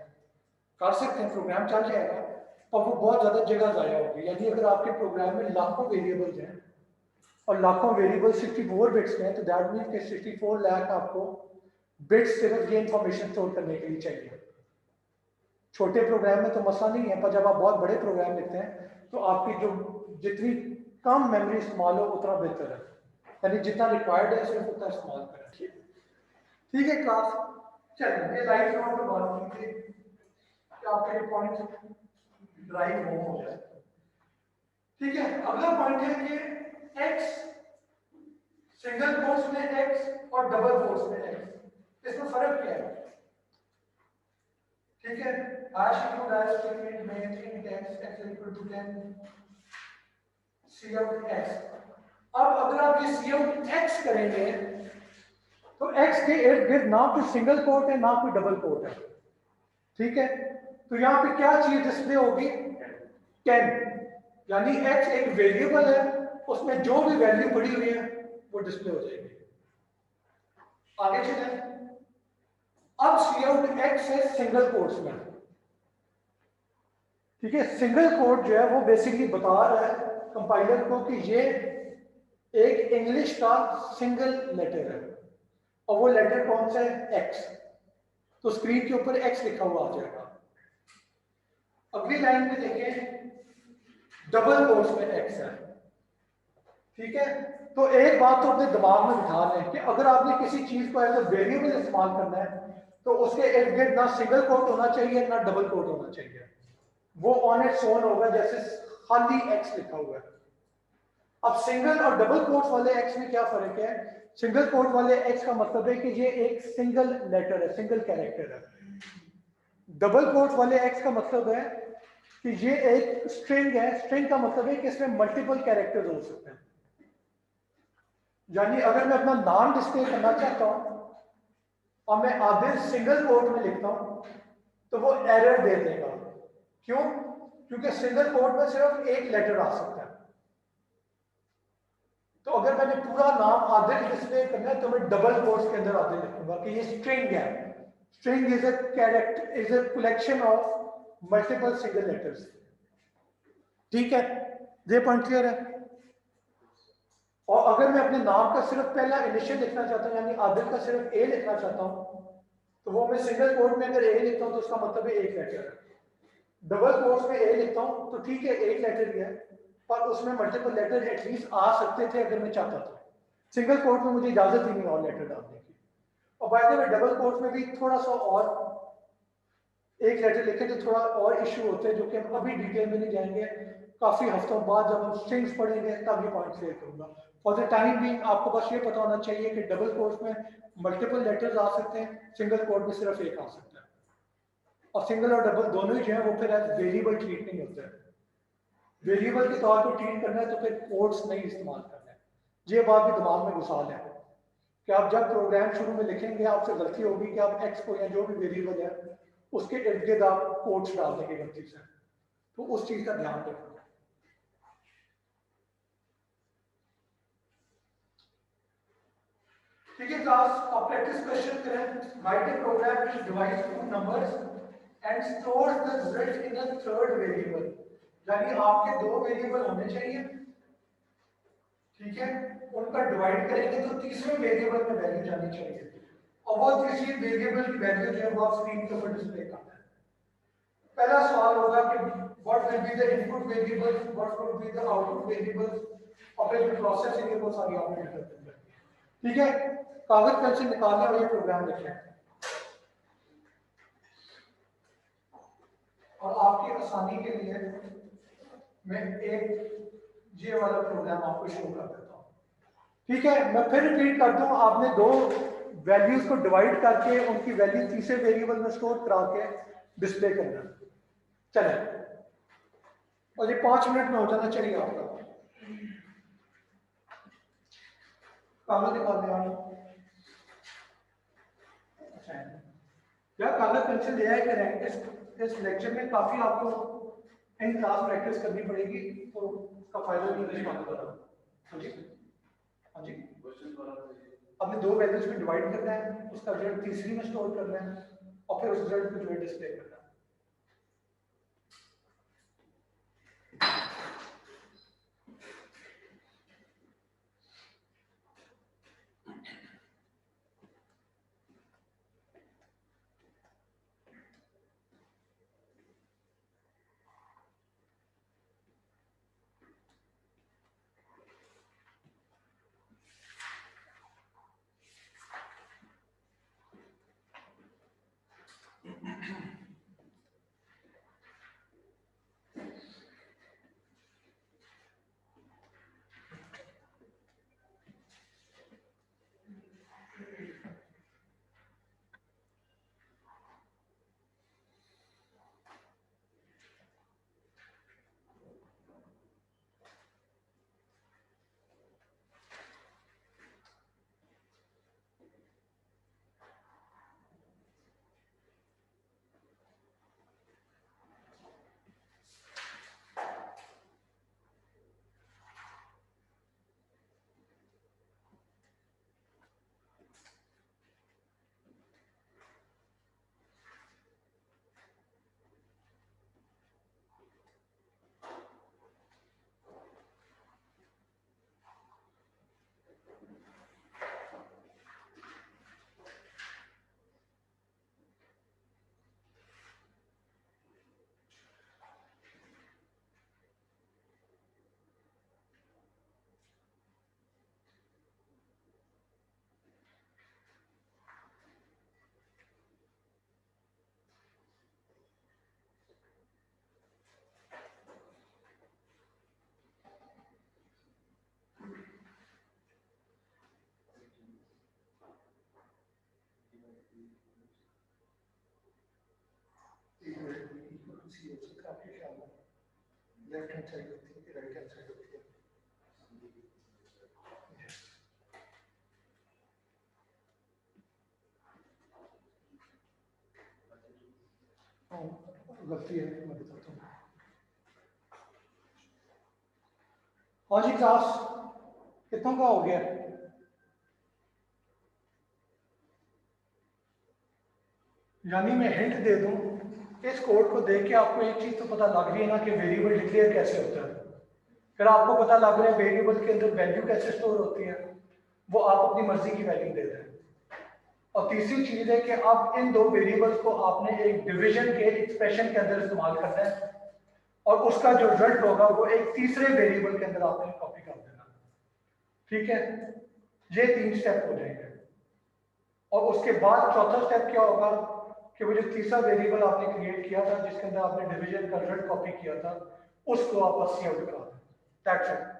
कर सकते हैं, प्रोग्राम चल जाएगा, और वो बहुत ज्यादा जगह जाया होगी। यानी अगर आपके प्रोग्राम में लाखों वेरिएबल्स हैं और लाखों वेरिएबल 64 बिट्स में, तो दैट मीन कि 64 लाख आपको बिट्स सिर्फ ये इंफॉर्मेशन स्टोर करने के लिए चाहिए। छोटे प्रोग्राम में तो मसला नहीं है, पर जब आप बहुत बड़े प्रोग्राम लिखते हैं तो आपकी जो जितनी कम मेमोरी इस्तेमाल हो उतना बेहतर है, यानी जितना रिक्वायर्ड है सिर्फ उतना इस्तेमाल करें। ठीक है क्लास, चलिए ये लाइफ में आपको बात की थी कि आपके पॉइंट ड्राइव हो जाए। ठीक है, अगला पॉइंट है कि एक्स सिंगल कोट्स में एक्स और डबल कोट्स में एक्स, इसमें फर्क क्या है? ठीक है, हैश इक्वल डैश स्टेटमेंट में int x equal to 10 cout x। अब अगर आप ये cout x करेंगे तो x के इर्द गिर्द ना कोई सिंगल कोट है ना कोई डबल कोट है, ठीक है। तो यहां पे क्या चीज डिस्प्ले होगी? 10, यानी x एक वेरिएबल है, उसमें जो भी वैल्यू पड़ी हुई है वो डिस्प्ले हो जाएगी। आगे चलें, अब cout x है सिंगल कोट्स में, ठीक है। सिंगल कोट जो है वो बेसिकली बता रहा है कंपाइलर को कि ये एक इंग्लिश का सिंगल लेटर है, और वो लेटर कौन सा है? एक्स। तो स्क्रीन के ऊपर एक्स लिखा हुआ आ जाएगा। अगली लाइन में देखें, डबल कोट्स में एक्स है, ठीक है। तो एक बात तो अपने दिमाग में बिठा लें कि अगर आपने किसी चीज को एज ए वेरिएबल इस्तेमाल करना है तो उसके इर्द गिर्द ना सिंगल कोट होना चाहिए ना डबल कोट होना चाहिए, वो ऑन इट्स ओन होगा जैसे खाली एक्स लिखा हुआ है। अब सिंगल और डबल कोट्स वाले एक्स में क्या फर्क है? सिंगल कोट वाले एक्स का मतलब है कि ये एक सिंगल लेटर है, सिंगल कैरेक्टर है। डबल कोट्स वाले एक्स का मतलब है कि ये एक स्ट्रिंग है। स्ट्रिंग का मतलब है कि इसमें मल्टीपल कैरेक्टर्स हो सकते हैं। यानी अगर मैं अपना नाम डिस्प्ले करना चाहता हूं और मैं आदिल सिंगल कोट में लिखता हूं तो वो एरर दे देगा। क्यों? क्योंकि सिंगल कोट में सिर्फ एक लेटर आ सकता है। तो अगर मैंने पूरा नाम आदिल डिस्प्ले करना है तो मैं डबल कोट्स के अंदर आदिल लिखूंगा कि ये स्ट्रिंग है। String is a character, is a collection of multiple single letters, ठीक है। ये पॉइंट क्लियर है। और अगर मैं अपने नाम का सिर्फ पहला इनिशियल लिखना चाहता हूं, यानी आदिल का सिर्फ ए लिखना चाहता हूं, तो वो मैं सिंगल कोट में अगर ए लिखता हूं तो उसका मतलब है एक लेटर है। डबल कोट्स में ए लिखता हूं तो ठीक है एक लेटर ही है, पर उसमें मल्टीपल लेटर एटलीस्ट आ सकते थे अगर मैं चाहता था। सिंगल कोट में मुझे इजाजत ही नहीं और लेटर डालने की। और by the way double quotes में भी थोड़ा सा और एक लेटर लिखे तो थोड़ा और इश्यू होते हैं, जो कि हम अभी डिटेल में नहीं जाएंगे। काफी हफ्तों बाद जब हम स्ट्रिंग्स पढ़ेंगे तब ये पॉइंट क्लियर करूंगा। फॉर द टाइम भी आपको बस ये पता होना चाहिए कि डबल कोट्स में मल्टीपल लेटर्स आ सकते हैं, सिंगल कोट में सिर्फ एक आ सकता है। और सिंगल और डबल दोनों ही जो है वो फिर एज वेरिएबल ट्रीट नहीं होते हैं। वेरिएबल के तौर पर ट्रीट करना है तो फिर कोड्स नहीं इस्तेमाल करना है। ये बात भी दिमाग में घुसा लें कि आप जब प्रोग्राम शुरू में लिखेंगे आपसे गलती होगी कि आप एक्स को या जो भी वेरिएबल है उसके इर्द गिर्द आप कोट्स डाल देंगे गलती से, तो उस चीज का ध्यान रखें। ठीक है क्लास, अब प्रैक्टिस क्वेश्चन करें। Write a program which divides two numbers and stores the result in a third variable। यानी आपके दो वेरिएबल होने चाहिए, ठीक है, उनका डिवाइड करेंगे तो तीसरे वेरिएबल में वैल्यू जानी चाहिए, और वो तीसरी वेरिएबल की वैल्यू जो है वो आप स्क्रीन के ऊपर डिस्प्ले करना है। पहला सवाल होगा कि what will be the input variable, what will be the output variable, और फिर जो प्रोसेसिंग है वो सारी आपने एंटर करनी है। ठीक है, कागज पेंसिल निकाल लें और ये प्रोग्राम लिखें। और आपकी आसानी के लिए मैं एक ये वाला प्रोग्राम आपको शुरू कर देता हूँ। ठीक है, मैं फिर रिपीट कर दूं, आपने दो वैल्यूज को डिवाइड करके उनकी वैल्यू तीसरे वेरिएबल में स्टोर करा के डिस्प्ले करना। चले, और ये 5 मिनट में हो जाना चाहिए आपका। कागज निकाल दिया या कागज पेंसिल ले आए करें। इस लेक्चर में काफी आपको इन क्लास प्रैक्टिस करनी पड़ेगी, तो उसका फायदा भी मुझे मालूम होगा। हाँ जी, हाँ जी, अपने दो वैल्यूज को डिवाइड करना है, उसका रिजल्ट तीसरी में स्टोर करना है, और फिर उस रिजल्ट को जो है डिस्प्ले करना है। लेफ्ट हैंड साइड होती है, राइट हैंड साइड होती है। गलती है, मैं बताता हूँ। हाँ जी क्लास, कितनों का हो गया? यानी मैं हिंट दे दूं, इस कोड को देख के आपको एक चीज तो पता लग रही है ना कि वेरिएबल डिक्लेयर कैसे होता है। फिर आपको पता लग रहा है वेरिएबल के अंदर वैल्यू कैसे स्टोर होती है, वो आप अपनी मर्जी की वैल्यू दे दें। और तीसरी चीज है कि अब इन दो वेरिएबल्स को आपने एक डिवीजन के एक्सप्रेशन के अंदर इस्तेमाल करना है, और उसका जो रिजल्ट होगा वो एक तीसरे वेरिएबल के अंदर आपने कॉपी कर देना। ठीक है, ये 3 स्टेप हो जाएंगे। और उसके बाद चौथा स्टेप क्या होगा कि वो जो तीसरा वेरिएबल आपने क्रिएट किया था जिसके अंदर आपने डिवीजन का रिजल्ट कॉपी किया था, उसको आप सी आउट करा दें। That's it.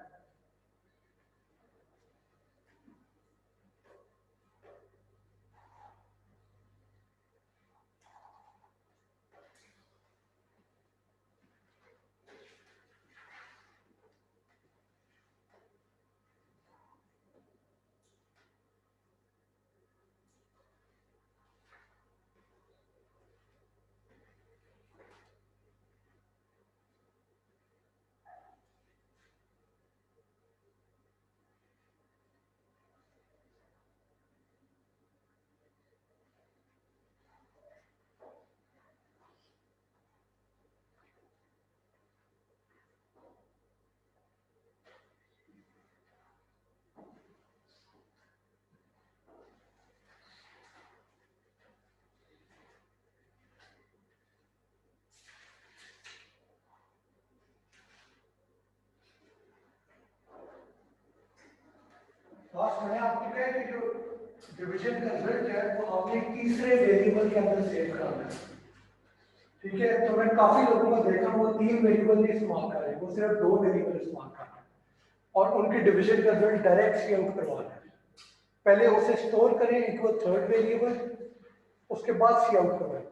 लास्ट मैंने आपको कहा कि जो डिवीजन का रिजल्ट है वो आपने तीसरे वेरिएबल के अंदर सेव करना है। ठीक है, तो मैं काफी लोगों को देखा वो 3 वेरिएबल नहीं इस्तेमाल कर रहे, वो सिर्फ 2 वेरिएबल इस्तेमाल कर रहे हैं और उनके डिवीजन का रिजल्ट डायरेक्ट सी आउट करवा रहे हैं। पहले उसे स्टोर करें इनको थर्ड वेरिएबल, उसके बाद सी आउट करवाएं।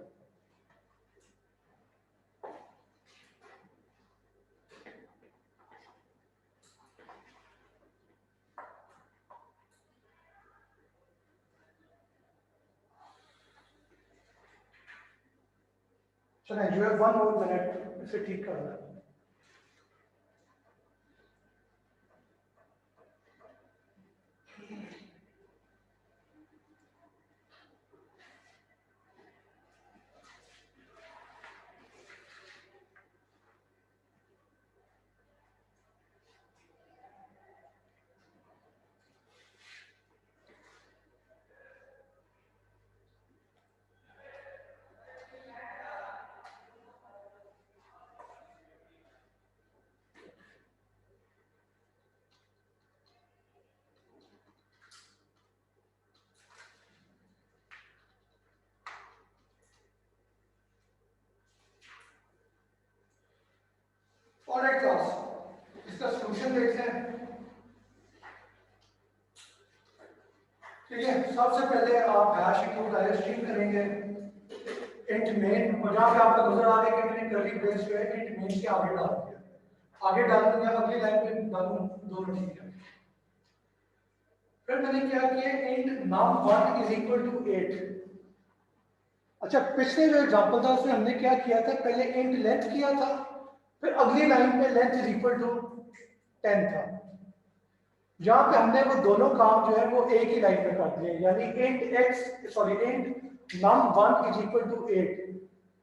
चलें, जो है 1 more minute इसे ठीक करना है। ऑलराइट क्लास, इसका सॉल्यूशन देखते हैं। ठीक है, सबसे पहले आप हैश इंक्लूड स्ट्रिंग करेंगे इंट मेन, और जहां पे आपको नजर आ रहा है कि मैंने कर्ली ब्रेस जो है इंट मेन के आगे डाल दिया, आगे डालूं या अगली लाइन पे डालूं, दोनों ठीक है। फिर मैंने क्या किया, int num1 is equal to 8। अच्छा, पिछले जो एग्जांपल था उसमें हमने क्या किया था, पहले इंट लेंथ किया था, फिर अगली लाइन पे लेंथ इज इक्वल टू 10 था। यहाँ पे हमने वो दोनों काम जो है वो एक ही लाइन पे कर दिए, यानी int num1 is equal to 8,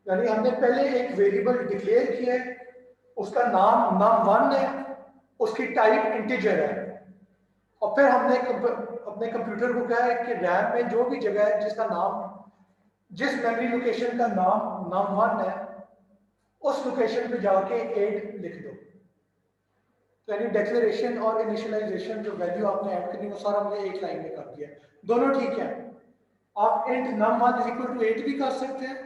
यानी हमने पहले एक वेरिएबल डिक्लेयर किया है, उसका नाम num1 है, उसकी टाइप इंटीजर है, और फिर हमने अपने कंप्यूटर को कहा है कि रैम में जो भी जगह है जिसका नाम, जिस मेमोरी लोकेशन का नाम num1 है, उस लोकेशन पे जाके 8 लिख दो। तो यानी डेक्लेरेशन और इनिशियलाइजेशन जो वैल्यू आपने ऐड करनी वो सारा हमने एक लाइन में कर दिया, दोनों ठीक है। आप int num1 is equal to 8 भी कर सकते हैं,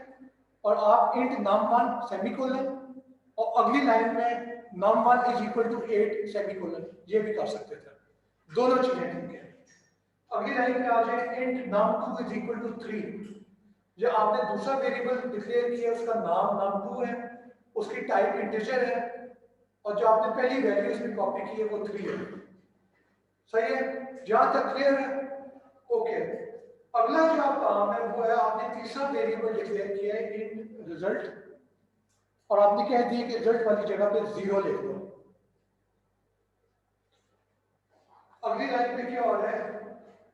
और आप इंट num1 सेमीकोलन, और अगली लाइन में num1 is equal to 8 semicolon, ये भी कर सकते थे, दोनों चीजें ठीक है। अगली लाइन पे आ जाए, int num2 is equal to 3, जो आपने दूसरा वेरिएबल डिक्लेयर किया उसका नाम num2 है, उसकी टाइप इंटीजर है, और जो आपने पहली वैल्यू इसमें कॉपी की है वो 3 है। सही है, जहां तक क्लियर है? ओके, अगला जो आप काम है वो है, आपने तीसरा वेरिएबल डिक्लेयर किया है इन रिजल्ट, और आपने कह दिया कि रिजल्ट वाली जगह पे 0 लिख दो। अगली लाइन पे क्या हो रहा है,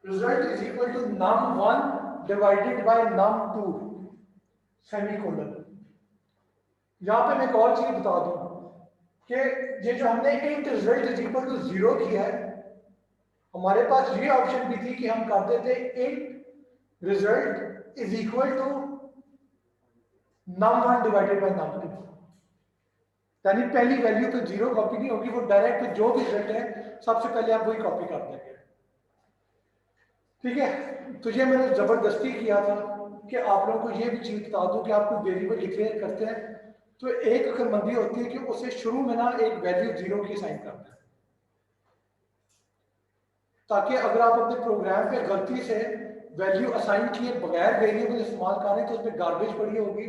result is equal to num1 divided by num2 semicolon. यहां पे मैं एक और चीज बता दूं कि ये जो हमने int result is equal to 0 किया है, हमारे पास ये ऑप्शन भी थी कि हम कर देते int result is equal to num1 divided by num2, यानी पहली वैल्यू तो 0 कॉपी नहीं होगी, वो डायरेक्ट जो भी रिजल्ट है सबसे पहले आप वही कॉपी कर देंगे। ठीक है, तो ये मैंने जबरदस्ती किया था कि आप लोगों को ये भी चीज बता दूं कि आप कोई वेरिएबल डिक्लेयर करते हैं तो एक अक्लमंदी होती है कि उसे शुरू में ना एक वैल्यू 0 की असाइन करते हैं, ताकि अगर आप अपने प्रोग्राम पे गलती से वैल्यू असाइन किए बगैर वेरिएबल इस्तेमाल करें तो उसमें गार्बेज पड़ी होगी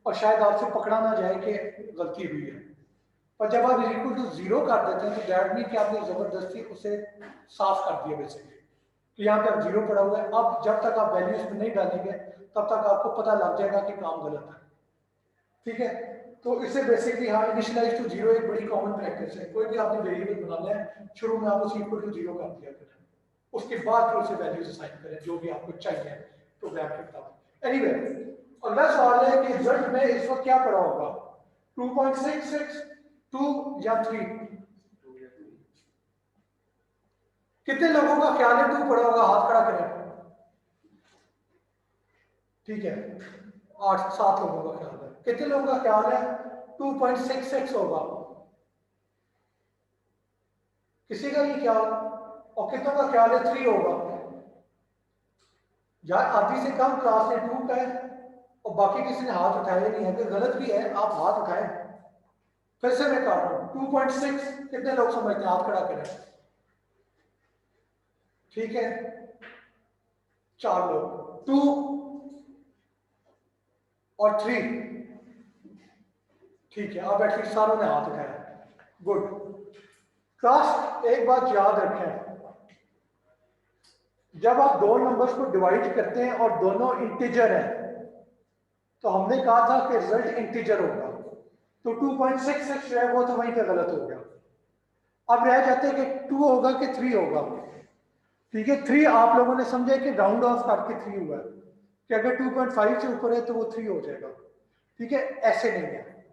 और शायद आपसे पकड़ा ना जाए कि गलती हुई है। पर जब आप इक्वल टू 0 कर देते हैं तो दैट मीन कि आपने जबरदस्ती उसे साफ कर दिया बेसिकली, तो यहाँ पे अब 0 पड़ा हुआ है। अब जब तक आप वैल्यू इसमें नहीं डालेंगे तब तक आपको पता लग जाएगा कि काम गलत है। ठीक है, तो इससे बेसिकली हाँ, इनिशियलाइज टू 0 एक बड़ी कॉमन प्रैक्टिस है। कोई भी आपने वेरिएबल बनाना है, शुरू में आप उसे इक्वल टू 0 कर दिया करें, उसके बाद फिर उसे वैल्यूज असाइन करें जो भी आपको चाहिए प्रोग्राम के मुताबिक। एनीवे, अगला सवाल है कि रिजल्ट में इस वक्त क्या पड़ा होगा, 2.66, 2 या 3? कितने लोगों का ख्याल है 2 पड़ा होगा? हाथ खड़ा करें। ठीक है, 8-7 लोगों का ख्याल है। कितने लोगों का ख्याल है 2.66 होगा? किसी का नहीं ख्याल? और कितनों का ख्याल है 3 होगा? यार आधी से कम क्लास ने 2 का है और बाकी किसी ने हाथ उठाया नहीं है। अगर गलत भी है आप हाथ उठाएं। फिर से मैं काट रहा हूं 2.6 कितने लोग समझते हैं? हाथ खड़ा करें। ठीक है 4 लोग, 2 और 3। ठीक है अब एटलीस्ट सारों ने हाथ उठाया। गुड। क्लास एक बात याद रखें, जब आप दो नंबर्स को डिवाइड करते हैं और दोनों इंटीजर हैं तो हमने कहा था कि रिजल्ट इंटीजर होगा, तो 2.66 जो है वो तो वहीं पे गलत हो गया। अब रह जाते हैं कि 2 होगा कि 3 होगा। ठीक है 3 आप लोगों ने समझा कि राउंड ऑफ करके 3 हुआ है कि अगर 2.5 से ऊपर है तो वो 3 हो जाएगा। ठीक है ऐसे नहीं है।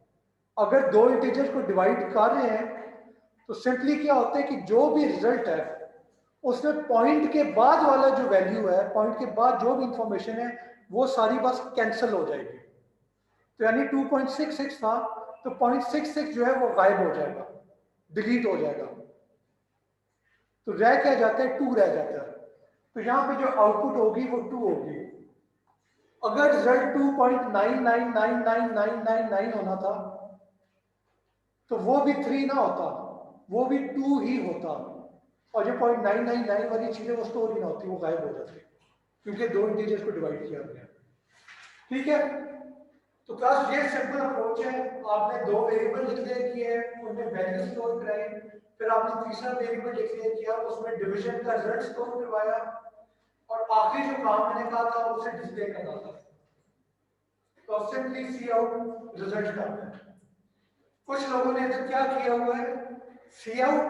अगर दो इंटीजर को डिवाइड कर रहे हैं तो सिंपली क्या होता है कि जो भी रिजल्ट है उसमें पॉइंट के बाद वाला जो वैल्यू है, पॉइंट के बाद जो भी इंफॉर्मेशन है वो सारी बस कैंसिल हो जाएगी। तो यानी 2.66 था तो 0.66 जो है वो गायब हो जाएगा, डिलीट हो जाएगा। तो रह क्या जाता है? 2 रह जाता है। तो यहां पे जो आउटपुट होगी वो 2 होगी। अगर रिजल्ट 2.99999999 होना था तो वो भी 3 ना होता, वो भी 2 ही होता। और जो 0.999 वाली चीजें वो स्टोर ही ना होती, वो गायब हो जाती क्योंकि दो इंटीजर्स को डिवाइड किया गया। ठीक है तो क्लास ये सिंपल अप्रोच है। आपने दो वेरिएबल डिक्लेयर किए हैं, उनमें वैल्यू स्टोर कराई, फिर आपने तीसरा वेरिएबल डिक्लेयर किया, उसमें डिवीजन का रिजल्ट स्टोर करवाया, और आखिरी जो काम मैंने कहा था उसे डिस्प्ले करना था। तो सिंपली सी आउट रिजल्ट करना है। कुछ लोगों ने तो क्या किया हुआ है, सी आउट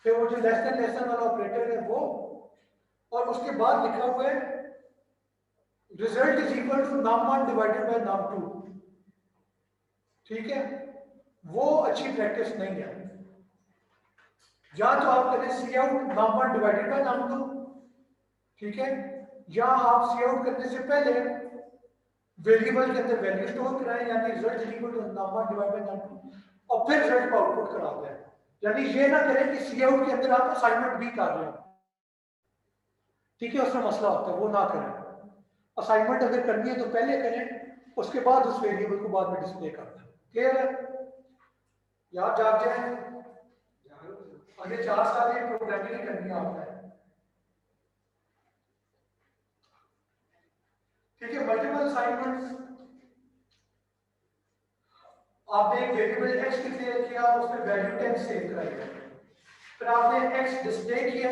फिर वो जो लेस देन लेसन वाला ऑपरेटर है वो, और उसके बाद लिखा हुआ है result is equal to num1 divided by num2। ठीक है वो अच्छी प्रैक्टिस नहीं है। या तो आप करें सी out num1 divided by num2, ठीक है, या आप सी आउट करने से पहले वेरिएबल के अंदर वैल्यू स्टोर कराएं यानी result is equal to num1 divided by num2 और फिर रिजल्ट को आउटपुट करा दें। यानी ये ना करें कि सी आउट के अंदर आप असाइनमेंट भी कर रहे हो, ठीक है उसमें मसला होता है, वो ना करें। असाइनमेंट अगर करनी है तो पहले करें, उसके बाद उस वेरिएबल को बाद में डिस्प्ले करना है। क्लियर है? याद जाग जाए अगले 4 साल ये प्रोग्रामिंग करनी है आपने। ठीक है मल्टीपल असाइनमेंट्स, आपने एक वेरिएबल x डिक्लेयर किया, उसमें वैल्यू 10 सेव कराई, फिर आपने x डिस्प्ले किया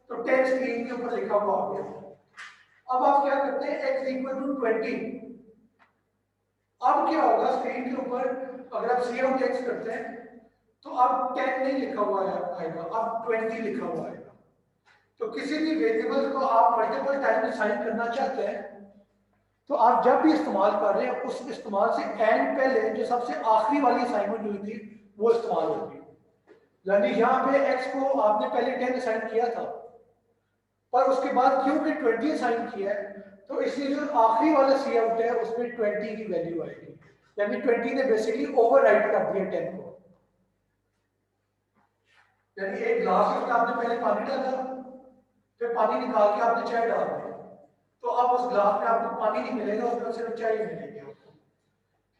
तो 10 स्क्रीन के ऊपर लिखा हुआ आ गया। अब आप क्या करते हैं x इक्वल टू 20। अब क्या होगा स्क्रीन के ऊपर अगर आप सी आउट x करते हैं तो अब 10 नहीं लिखा हुआ आएगा, अब 20 लिखा हुआ आएगा। तो किसी भी वेरिएबल को आप मल्टीपल टाइम असाइन करना चाहते हैं तो आप जब भी इस्तेमाल कर रहे हैं उस इस्तेमाल से एंड पहले जो सबसे आखिरी वाली असाइनमेंट हुई थी वो इस्तेमाल होगी। यानी यहाँ पे x को आपने पहले 10 असाइन किया था पर उसके बाद क्योंकि 20 असाइन किया है तो इसलिए जो आखिरी वाला सी आउट है उसमें 20 की वैल्यू आएगी। यानी 20 ने बेसिकली ओवरराइट कर दिया 10 को। यानी एक ग्लास में आपने पहले पानी डाला, फिर पानी निकाल के आपने चाय डाल दी, तो अब उस ग्लास में आपको पानी नहीं मिलेगा, उसमें सिर्फ चाय मिलेगी आपको।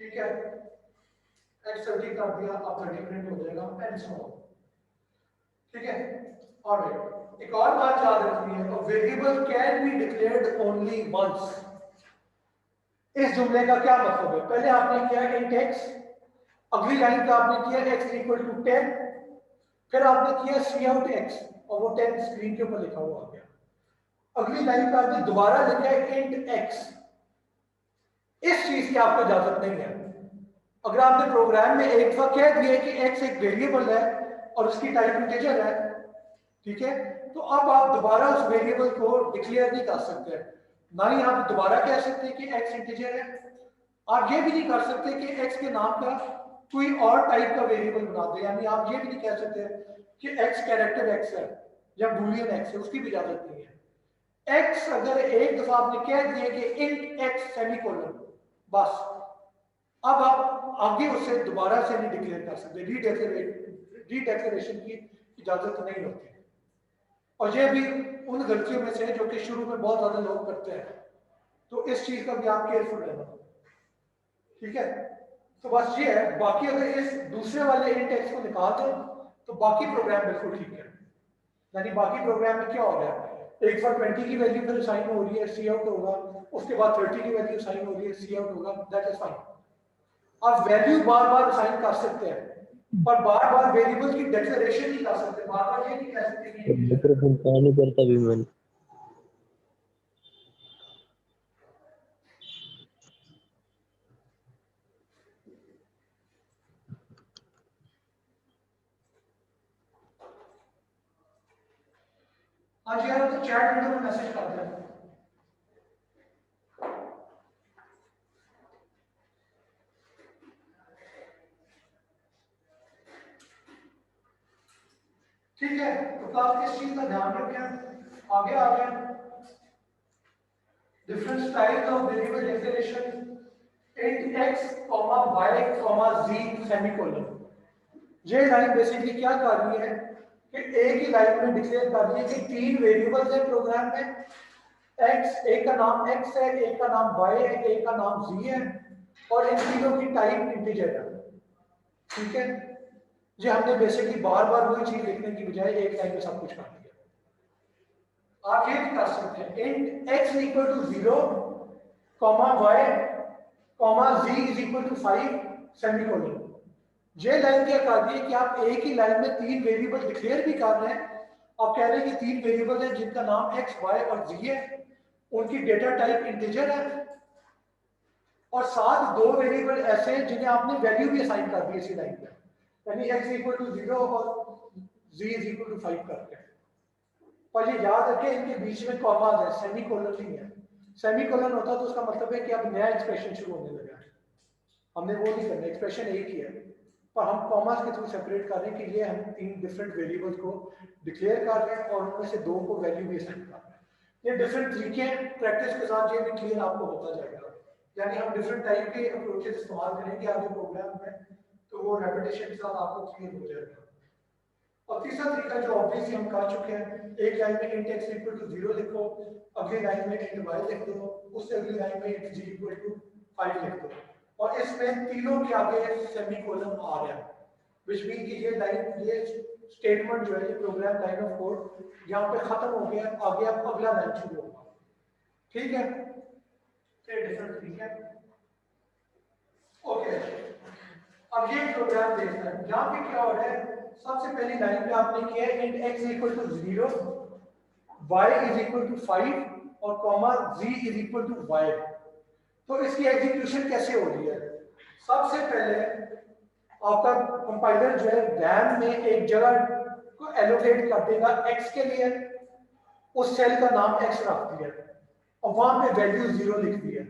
ठीक है x 30 कर दिया, अब 30 प्रिंट हो जाएगा एंड सो ऑन। ठीक है ऑलराइट एक और बात याद रखनी है, a variable can be declared only once. इस जुमले का क्या मतलब है? पहले आपने किया इंट x, अगली लाइन का आपने किया x इक्वल टू 10, फिर आपने किया सी आउट x और वो 10 स्क्रीन के ऊपर लिखा हुआ आ गया। अगली लाइन का आपने दोबारा लिखा है इंट x। इस चीज की आपको इजाजत नहीं है। अगर आपने प्रोग्राम में एक दफा कह दिया कि x एक वेरिएबल है और उसकी टाइप इंटीजर है, ठीक है, तो अब आप दोबारा उस वेरिएबल को डिक्लेयर नहीं कर सकते। ना ही आप दोबारा कह सकते कि x इंटीजर है, आप ये भी नहीं कर सकते कि x के नाम का कोई और टाइप का वेरिएबल बना दे। यानी आप ये भी नहीं कह सकते कि x कैरेक्टर x है या बूलियन x है, उसकी भी इजाजत नहीं है। x अगर एक दफा आपने कह दिया कि इंट x सेमीकोलन, बस अब आप आगे उसे दोबारा से नहीं डिक्लेयर कर सकते, रीडेक्लेरेशन की इजाजत नहीं होती। और ये भी उन गलतियों में से जो कि शुरू में बहुत ज्यादा लोग करते हैं, तो इस चीज का भी आप केयरफुल रहना, ठीक है। तो बस ये है, बाकी अगर इस दूसरे वाले इन टेक्स्ट को निकाल दो तो बाकी प्रोग्राम बिल्कुल ठीक है। यानी बाकी प्रोग्राम में क्या हो रहा है, एक फॉर 20 की वैल्यू फिर साइन हो रही है, सी आउट होगा, उसके बाद 30 की वैल्यू साइन हो रही है, सी आउट होगा, दैट इज फाइन। आप वैल्यू बार बार साइन कर सकते हैं, पर बार बार वेरिएबल की डिक्लेरेशन नहीं कर सकते, बार बार ये नहीं कह सकते कि माइक्रोफोन काम नहीं करता भी मैंने। हाँ जी यार, तो चैट विंडो में मैसेज कर दें। ठीक है, तो क्लास इस चीज का ध्यान रखें। आगे आ गए, different styles of variable declaration, int x, y, z, semicolon। ये लाइन बेसिकली क्या कर रही है कि एक ही लाइन में डिक्लेयर कर रही है कि तीन वेरिएबल्स है प्रोग्राम में, x, एक का नाम x है, एक का नाम y है, एक का नाम z है, और इन तीनों की टाइप इंटीजर है, ठीक है। ये हमने बेसिकली बार बार वही चीज लिखने की बजाय एक लाइन में सब कुछ कर दिया। आप ये भी कर सकते हैं, int x equal to 0, y, z is equal to 5, semicolon. ये लाइन क्या कर रही है कि आप एक ही लाइन में तीन वेरिएबल डिक्लेयर भी कर रहे हैं। आप कह रहे हैं कि तीन वेरिएबल हैं जिनका नाम x, y और z है, उनकी डेटा टाइप इंटीजर है, और साथ दो वेरिएबल ऐसे हैं जिन्हें आपने वैल्यू भी असाइन कर दी इसी लाइन पे, यानी x इक्वल टू 0 और z इज इक्वल टू 5 करके। पर ये याद रखें, इनके बीच में कॉमास है, सेमीकोलन नहीं है। सेमीकोलन होता तो उसका मतलब है कि अब नया एक्सप्रेशन शुरू होने लगा है। हमने वो नहीं करना, एक्सप्रेशन एक ही है, पर हम कॉमास के थ्रू सेपरेट कर रहे हैं कि ये हम तीन डिफरेंट वेरिएबल्स को डिक्लेयर कर रहे हैं और उनमें से दो को वैल्यू भी असाइन कर रहे हैं। ये डिफरेंट तरीके हैं, प्रैक्टिस के साथ ये भी क्लियर आपको होता जाएगा। यानी हम डिफरेंट टाइप के अप्रोचेस इस्तेमाल करेंगे आगे प्रोग्राम में, तो वो रेपिटेशन के साथ आपको क्लियर हो जाएगा। और तीसरा तरीका जो ऑब्वियसली हम कर चुके हैं, एक लाइन में int x इक्वल टू 0 लिखो, अगली लाइन में int y लिख दो, उससे अगली लाइन में int g इक्वल टू 5 लिख दो, और इसमें तीनों के आगे सेमीकोलन आ रहा है, विच मीन कि ये लाइन, ये स्टेटमेंट जो है, ये प्रोग्राम लाइन ऑफ कोड यहाँ पे खत्म हो गया, आगे अब अगला लाइन शुरू होगा, ठीक है। फिर डिफरेंट ठीक है, ओके। अब ये प्रोग्राम देखना है, यहाँ पे क्या हो रहा है, सबसे पहली लाइन पे आपने किया है int x equal to 0, y is equal to 5 और comma z is equal to y। तो इसकी एग्जीक्यूशन कैसे हो रही है, सबसे पहले आपका कंपाइलर जो है रैम में एक जगह को एलोकेट कर देगा x के लिए, उस सेल का नाम x रख दिया और वहां पे वैल्यू 0 लिख दिया।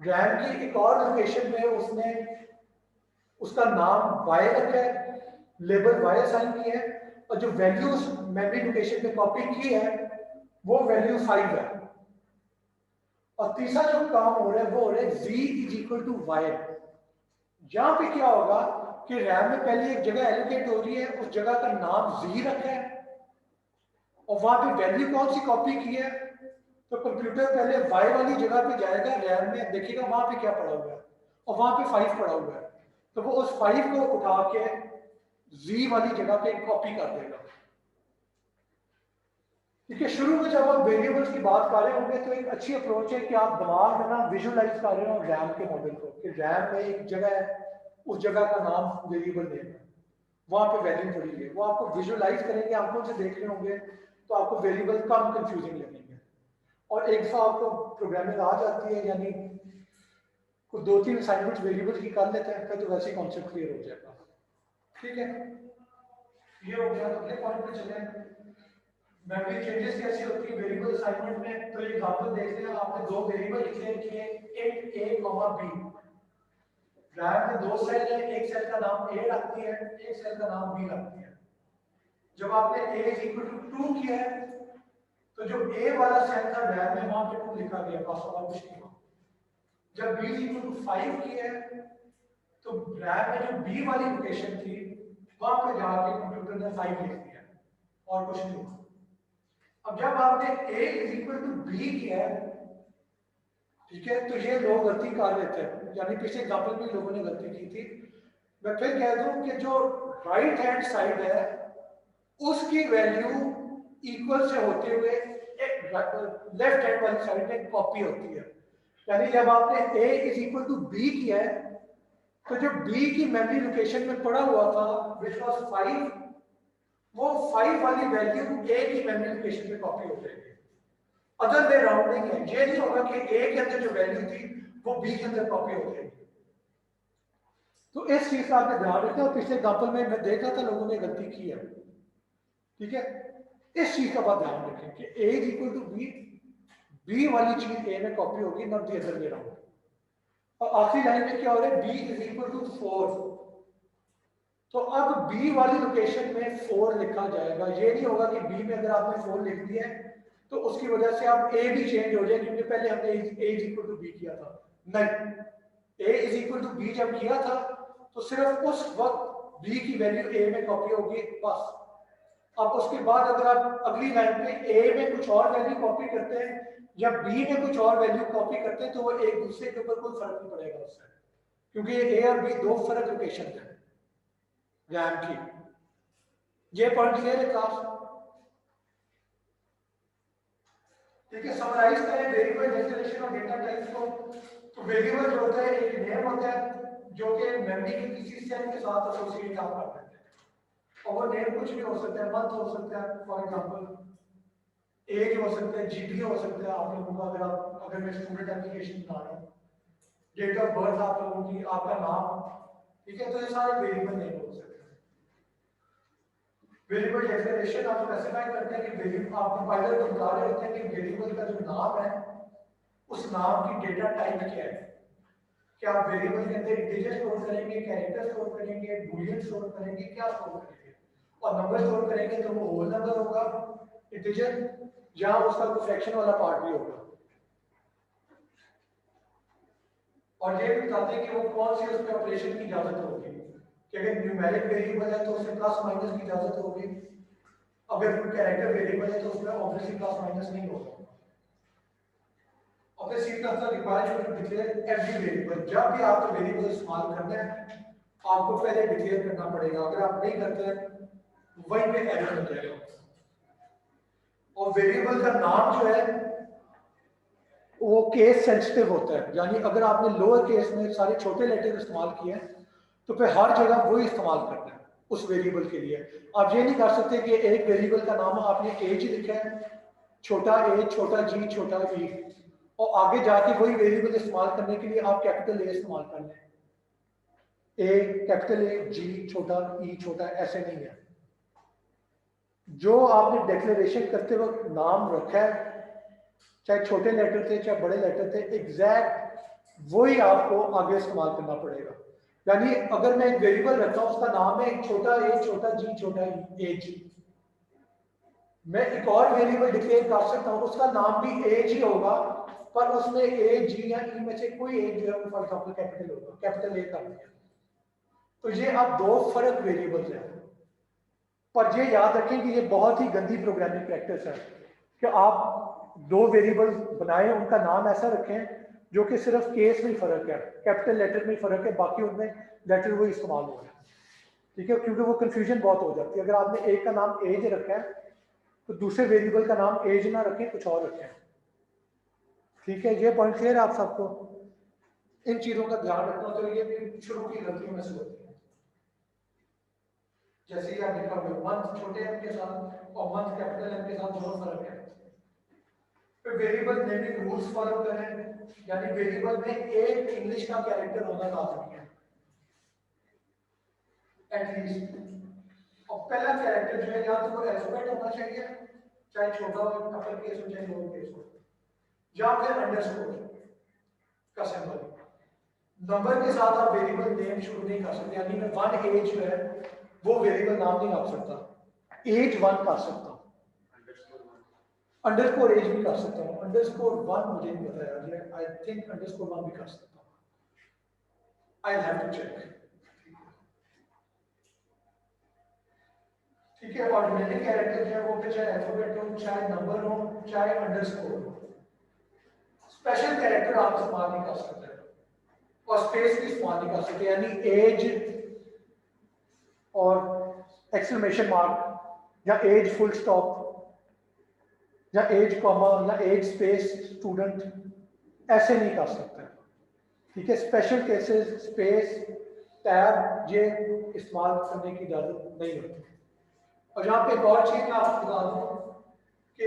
रैम की एक और लोकेशन में उसने उसका नाम y रखा है, लेबल y असाइन किया है, और जो वैल्यू उस मेमोरी लोकेशन पे कॉपी की है वो वैल्यू 5 है। और तीसरा जो काम हो रहा है वो हो रहा है z is equal to y। यहां पे क्या होगा कि रैम में पहले एक जगह एलोकेट हो रही है, उस जगह का नाम z रखा है, और वहां पे वैल्यू कौन सी कॉपी की है, तो कंप्यूटर पहले y वाली जगह पे जाएगा, रैम में देखेगा वहां पे क्या पड़ा हुआ है, और वहां पे 5 पड़ा हुआ है, तो वो उस 5 को उठा के z वाली जगह पे कॉपी कर देगा। देखिए, शुरू में जब आप वेरिएबल्स की बात कर रहे होंगे तो एक अच्छी अप्रोच है कि आप दिमाग में ना विजुअलाइज कर रहे हो रैम के मॉडल को, कि रैम में एक जगह है, उस जगह का नाम वेरिएबल नेम है, वहां पे वैल्यू पड़ी है, वो आपको विजुअलाइज करेंगे, आंखों से देख रहे होंगे तो आपको वेरिएबल कम कंफ्यूजिंग लगेंगे। और एक दफा आपको प्रोग्रामिंग आ जाती है, यानी कुछ 2-3 असाइनमेंट वेरिएबल की कर लेते हैं, फिर तो वैसे ही कॉन्सेप्ट क्लियर हो जाएगा, ठीक है। ये हो गया, अगले पॉइंट पे चले, मेमोरी चेंजेस कैसी होती है वेरिएबल असाइनमेंट में। तो एग्जांपल देखते हैं, आपने दो वेरिएबल डिक्लेयर किए, int a, b। रैम में दो सेल है, एक सेल का नाम a रखती है, एक सेल का नाम b रखती है। जब आपने a इज इक्वल टू 2 किया है, तो जो a वाला सेल था रैम में वहां पे 2 लिखा गया, बस और कुछ नहीं हुआ। जब b इज इक्वल टू 5 किया है, तो रैम में जो b वाली लोकेशन थी वहां पे जाके कंप्यूटर ने 5 लिख दिया और कुछ नहीं हुआ। अब जब आपने a is equal to b किया है, ठीक है, तो ये लोग गलती कर लेते हैं, यानी पिछले एग्जाम्पल में लोगों ने गलती की थी। मैं फिर कह दूं कि जो राइट हैंड साइड है उसकी वैल्यू इक्वल से होते हुए लेफ्ट हैंड वाली साइड में कॉपी होती है। यानी जब आपने a is equal to b किया है, तो जो b की मेमोरी लोकेशन में पड़ा हुआ था विच वाज 5, वो 5 वाली वैल्यू a की मेमोरी लोकेशन में कॉपी हो जाएगी। अदर वे राउंडिंग है, ये नहीं होगा कि a के अंदर जो वैल्यू थी वो b के अंदर कॉपी हो जाएगी। तो इस चीज का आपने ध्यान रखें, और पिछले एग्जाम्पल में मैं देखा था लोगों ने गलती की है, ठीक है। इस चीज का बहुत ध्यान रखें कि a is equal to b, b वाली चीज a में कॉपी होगी, not the other way round. और आखिरी लाइन में क्या हो रहा है, b इज इक्वल टू 4, तो अब b वाली लोकेशन में 4 लिखा जाएगा। ये नहीं होगा कि b में अगर आपने 4 लिख दिया है तो उसकी वजह से आप a भी चेंज हो जाए, क्योंकि पहले हमने a is equal to b किया था। नहीं, a is equal to b जब किया था तो सिर्फ उस वक्त b की वैल्यू a में कॉपी होगी, बस। अब उसके बाद अगर आप अगली लाइन में a में कुछ और वैल्यू कॉपी करते हैं या b में कुछ और वैल्यू कॉपी करते हैं तो वो एक दूसरे के ऊपर कोई फर्क नहीं पड़ेगा उससे, क्योंकि a और b दो फर्क लोकेशन है रैम की। ये पॉइंट क्लियर है क्लास? ठीक है, समराइज करें वेरिएबल डेफिनेशन और डेटा टाइप्स को। तो वेरिएबल जो होता है एक नेम होता है जो कि मेमोरी के किसी सेल के साथ एसोसिएट आप कर देते हैं, और वो नेम कुछ भी हो सकता है, मंथ हो सकता है, फॉर एग्जांपल एज हो सकता है, जीपी हो सकता है आप लोगों का, अगर मैं स्टूडेंट एप्लीकेशन बना रहा हूँ, डेट ऑफ बर्थ आप लोगों की, आपका नाम, ठीक है। तो ये सारे वेरिएबल नेम हो सकते हैं। वेरिएबल डेफिनेशन आप स्पेसिफाई करते हैं कि वेरिएबल, आप कंपाइलर को बता रहे होते हैं कि वेरिएबल का जो नाम है उस नाम की डेटा टाइप क्या है। क्या आप वेरिएबल के अंदर इंटीजर स्टोर करेंगे, कैरेक्टर स्टोर करेंगे, बूलियन स्टोर करेंगे, क्या स्टोर करेंगे? और नंबर स्टोर करेंगे तो वो होल नंबर होगा इंटीजर, या उसका कोई फ्रैक्शन वाला पार्ट भी होगा। और ये भी बताते हैं कि वो कौन सी उसमें ऑपरेशन की इजाजत होगी, कि अगर न्यूमेरिक वेरिएबल है तो उसमें प्लस माइनस की इजाजत होगी, अगर कोई कैरेक्टर वेरिएबल है तो उसमें ऑब्वियसली प्लस माइनस नहीं होगा। और फिर C plus requires you to declare every variable. जब भी आपको वेरिएबल इस्तेमाल करना है आपको पहले डिक्लेयर करना पड़ेगा, अगर आप नहीं करते हैं वहीं पे एरर हो जाएगा। और वेरिएबल का नाम जो है वो केस सेंसिटिव होता है, यानी अगर आपने लोअर केस में सारे छोटे लेटर इस्तेमाल किए हैं तो फिर हर जगह वही इस्तेमाल करना है उस वेरिएबल के लिए। आप ये नहीं कर सकते कि एक वेरिएबल का नाम आपने एज लिखा है, छोटा ए, छोटा जी, छोटा ई, और आगे जाके वही वेरिएबल इस्तेमाल करने के लिए आप कैपिटल ए इस्तेमाल कर लें, ए कैपिटल ए, जी छोटा, ई छोटा, ऐसे नहीं है। जो आपने डिक्लेरेशन करते वक्त नाम रखा है, चाहे छोटे लेटर थे चाहे बड़े लेटर थे, एग्जैक्ट वही आपको आगे इस्तेमाल करना पड़ेगा। यानी अगर मैं एक वेरिएबल रखता हूं उसका नाम है छोटा ए, छोटा जी, छोटा ई, एज, मैं एक और वेरिएबल डिक्लेयर कर सकता हूं उसका नाम भी एज ही होगा, पर उसमें ए, जी या ई में से कोई एक जो है फॉर एग्जांपल कैपिटल होगा, कैपिटल ए कर दिया। तो ये अब दो फर्क वेरिएबल्स हैं। पर ये याद रखें कि ये बहुत ही गंदी प्रोग्रामिंग प्रैक्टिस है कि आप दो वेरिएबल बनाएं, उनका नाम ऐसा रखें जो कि सिर्फ केस में फर्क है, कैपिटल लेटर में फर्क है, बाकी उनमें लेटर वो इस्तेमाल हो रहे हैं, ठीक है, क्योंकि वो कंफ्यूजन बहुत हो जाती है। अगर आपने एक का नाम एज रखा है तो दूसरे वेरिएबल का नाम एज ना रखें, कुछ और रखें, ठीक है। ये पॉइंट क्लियर है आप सबको? इन चीजों का ध्यान रखना, तो ये शुरू की गलतियों में से होती है। जैसे ही आप लिखा हुआ मंथ छोटे एम के साथ और मंथ कैपिटल एम के साथ दोनों फर्क है। फिर वेरिएबल नेमिंग रूल्स फॉलो करें, यानी वेरिएबल में एक इंग्लिश का कैरेक्टर होना लाजमी है एटलीस्ट। और पहला कैरेक्टर जो है या तो वो अल्फाबेट होना चाहिए, चाहे छोटा हो, अपर केस हो चाहे लोअर केस हो, या फिर अंडरस्कोर का सिंबल। नंबर के साथ आप वेरिएबल नेम शुरू नहीं कर सकते, यानी मैं वन एज जो है वो वेरिएबल नाम नहीं रख सकता, एज वन कर सकता हूं, अंडरस्कोर एज भी कर सकता हूं, अंडरस्कोर वन मुझे नहीं पता यार, आई थिंक अंडरस्कोर वन भी कर सकता हूं, आई हैव टू चेक। ठीक है, और यूनिक कैरेक्टर जो है वो फिर चाहे अल्फाबेट हो, चाहे नंबर हो, चाहे अंडरस्कोर हो, स्पेशल कैरेक्टर आप इस्तेमाल नहीं कर सकते और स्पेस भी इस्तेमाल नहीं कर सकते, यानी एज और एक्सक्लेमेशन मार्क या एज फुल स्टॉप या एज कॉमा या एज स्पेस स्टूडेंट ऐसे नहीं कर सकते। ठीक है, स्पेशल केसेस स्पेस टैब ये इस्तेमाल करने की इजाजत नहीं होती। और यहाँ पे एक और चीज मैं आपको बता दूं कि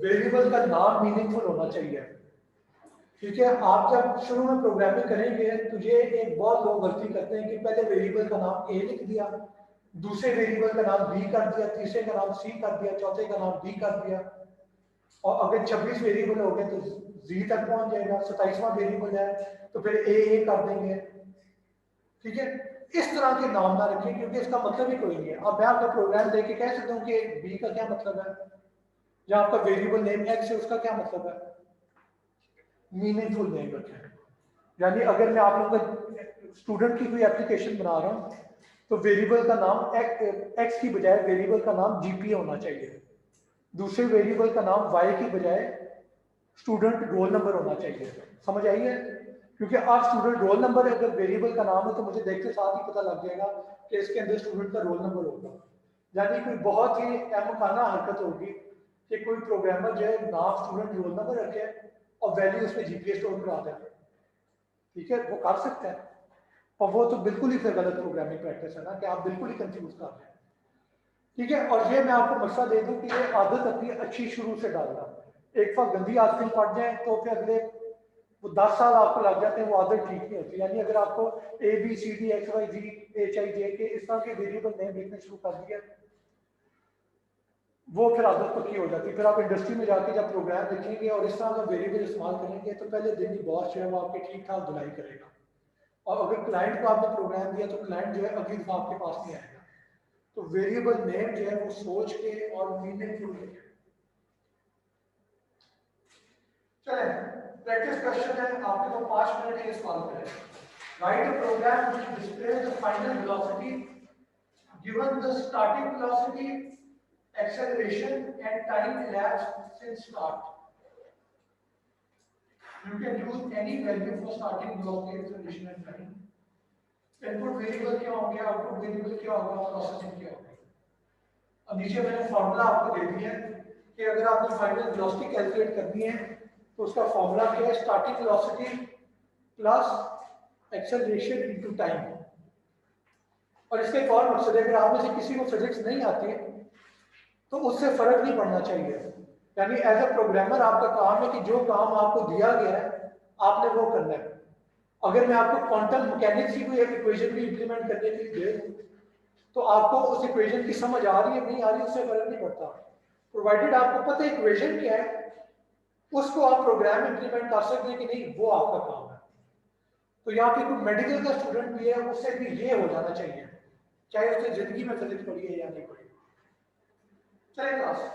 वेरिएबल का नाम मीनिंगफुल होना चाहिए। ठीक है, आप जब शुरू में प्रोग्रामिंग करेंगे तो ये एक बहुत लोग गलती करते हैं कि पहले वेरिएबल का नाम ए लिख दिया, दूसरे वेरिएबल का नाम बी कर दिया, तीसरे का नाम सी कर दिया, चौथे का नाम डी कर दिया, और अगर 26 वेरिएबल हो गए तो जी तक पहुंच जाएगा, 27वां वेरिएबल है तो फिर ए कर देंगे। ठीक है, इस तरह के नाम ना रखें क्योंकि इसका मतलब ही कोई नहीं है। अब मैं आपका प्रोग्राम देख के कह सकता हूँ कि बी का क्या मतलब है, या आपका वेरिएबल नेम एक्स है उसका क्या मतलब है। मीनिंगफुल नेम रखें, यानी अगर मैं आप लोगों का स्टूडेंट की कोई एप्लीकेशन बना रहा हूँ तो वेरिएबल का नाम एक्स की बजाय वेरिएबल का नाम जीपीए होना चाहिए, दूसरे वेरिएबल का नाम वाई की बजाय स्टूडेंट रोल नंबर होना चाहिए। समझ आई है? क्योंकि आप स्टूडेंट रोल नंबर अगर वेरिएबल का नाम है तो मुझे देखते साथ ही पता लग जाएगा कि इसके अंदर स्टूडेंट का रोल नंबर होगा। यानी कोई बहुत ही अहमकाना हरकत होगी कि कोई प्रोग्रामर जो है नाम स्टूडेंट रोल नंबर रखे और वैल्यू उसमें जीपीए स्टोर करा दे। ठीक है, वो कर सकते हैं, और वो तो बिल्कुल ही फिर गलत प्रोग्रामिंग प्रैक्टिस है ना, कि आप बिल्कुल ही कंफ्यूज कर रहे हैं। ठीक है, और ये मैं आपको मसला दे दूं कि ये आदत अपनी अच्छी शुरू से डालना, एक बार गंदी आदतें पड़ जाए तो फिर अगले वो 10 साल आपको लग जाते हैं, वो आदत ठीक नहीं होती। यानी अगर आपको A B C D X Y G H I J K इस तरह के वेरिएबल नेम लिखने शुरू कर दिए, वो फिर आदत पक्की हो जाती है। फिर आप इंडस्ट्री में जाके जब प्रोग्राम लिखेंगे और इस तरह का वेरिएबल इस्तेमाल करेंगे तो पहले दिन ही बॉस जो है वो आपके ठीक ठाक धुलाई करेगा, और अगर क्लाइंट को आपने प्रोग्राम दिया तो क्लाइंट जो है अगली दफा आपके पास नहीं आएगा। तो वेरिएबल नेम जो है वो सोच के और मीनिंगफुल लिखें। चले, प्रैक्टिस क्वेश्चन है, आपके तो 5 मिनट ये सॉल्व करें। Write a program which displays the final velocity given the starting velocity, acceleration and time elapsed since start. You can use any value for starting velocity, acceleration and time. Input variable क्या होंगे, output variable क्या होगा, processing क्या होगी। अब नीचे मैंने formula आपको दे दिया है कि अगर आपने फाइनल वेलोसिटी कैलकुलेट करनी है तो उसका फॉर्मूला क्या है, starting velocity plus acceleration into time. और इसके एक और मकसद है, अगर आप में से किसी को फिजिक्स नहीं आती तो उससे फर्क नहीं पड़ना चाहिए। यानी एज अ प्रोग्रामर आपका काम है कि जो काम आपको दिया गया है आपने वो करना है। अगर मैं आपको क्वांटम मैकेनिक्स की कोई एक इक्वेशन भी इंप्लीमेंट करने के लिए दे दूं तो आपको उस इक्वेशन की समझ आ रही है नहीं आ रही उससे फर्क नहीं पड़ता, प्रोवाइडेड आपको पता है इक्वेशन क्या है, उसको आप प्रोग्राम इंप्लीमेंट कर सकते हैं कि नहीं, वो आपका काम है। तो यहाँ पे कोई मेडिकल का स्टूडेंट भी है उससे भी ये हो जाना चाहिए, चाहे उसने जिंदगी में फिजिक्स पढ़ी है या नहीं पढ़ी। चलिए क्लास,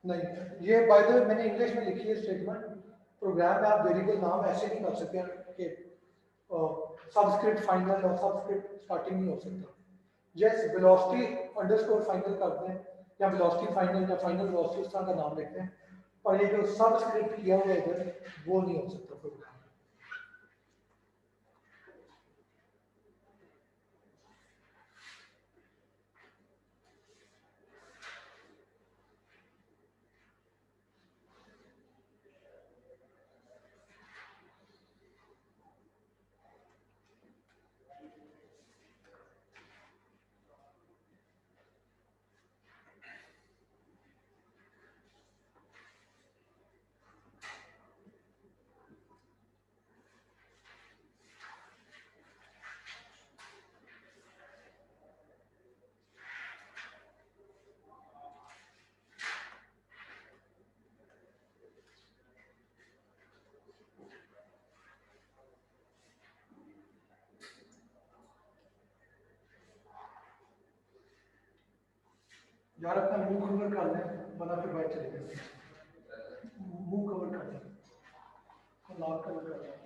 नहीं ये बाय द वे मैंने इंग्लिश में लिखी है स्टेटमेंट, प्रोग्राम में आप वेरिएबल नाम ऐसे नहीं कर सकते कि सबस्क्रिप्ट फाइनल और सबस्क्रिप्ट स्टार्टिंग नहीं हो सकता। यस, वेलोसिटी अंडरस्कोर फाइनल करते हैं या वेलोसिटी फाइनल या फाइनल वेलोसिटी उस तरह का नाम लिखते हैं, पर ये जो सबस्क्रिप्ट किया हुआ है इधर वो नहीं हो सकता प्रोग्राम। यार अपना मुंह कवर कर लें वरना फिर बाइक चले जाएगी। मुंह कवर कर लें, नाक कवर कर लें।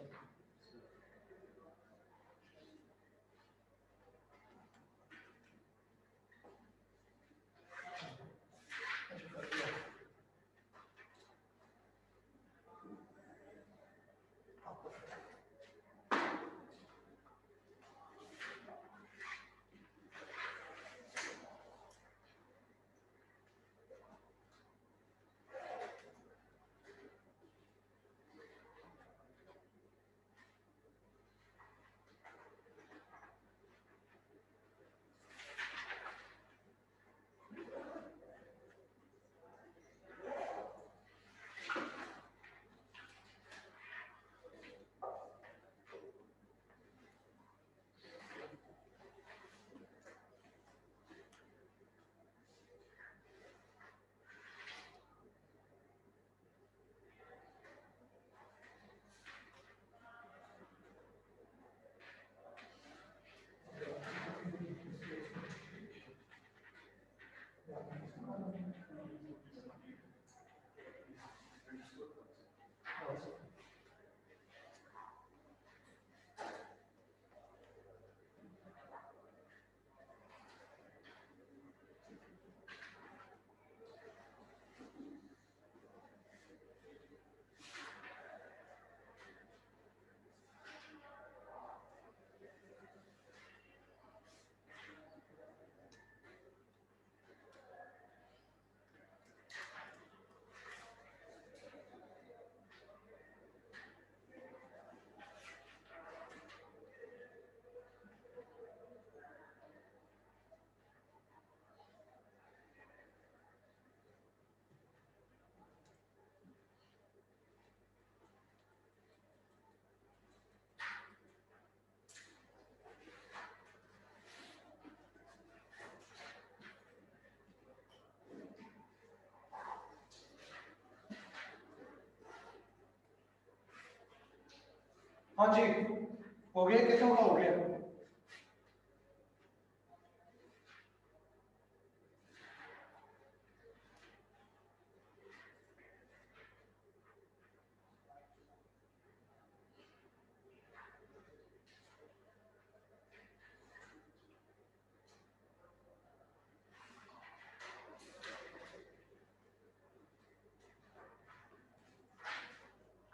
हाँ जी, हो गया, कितना का हो गया?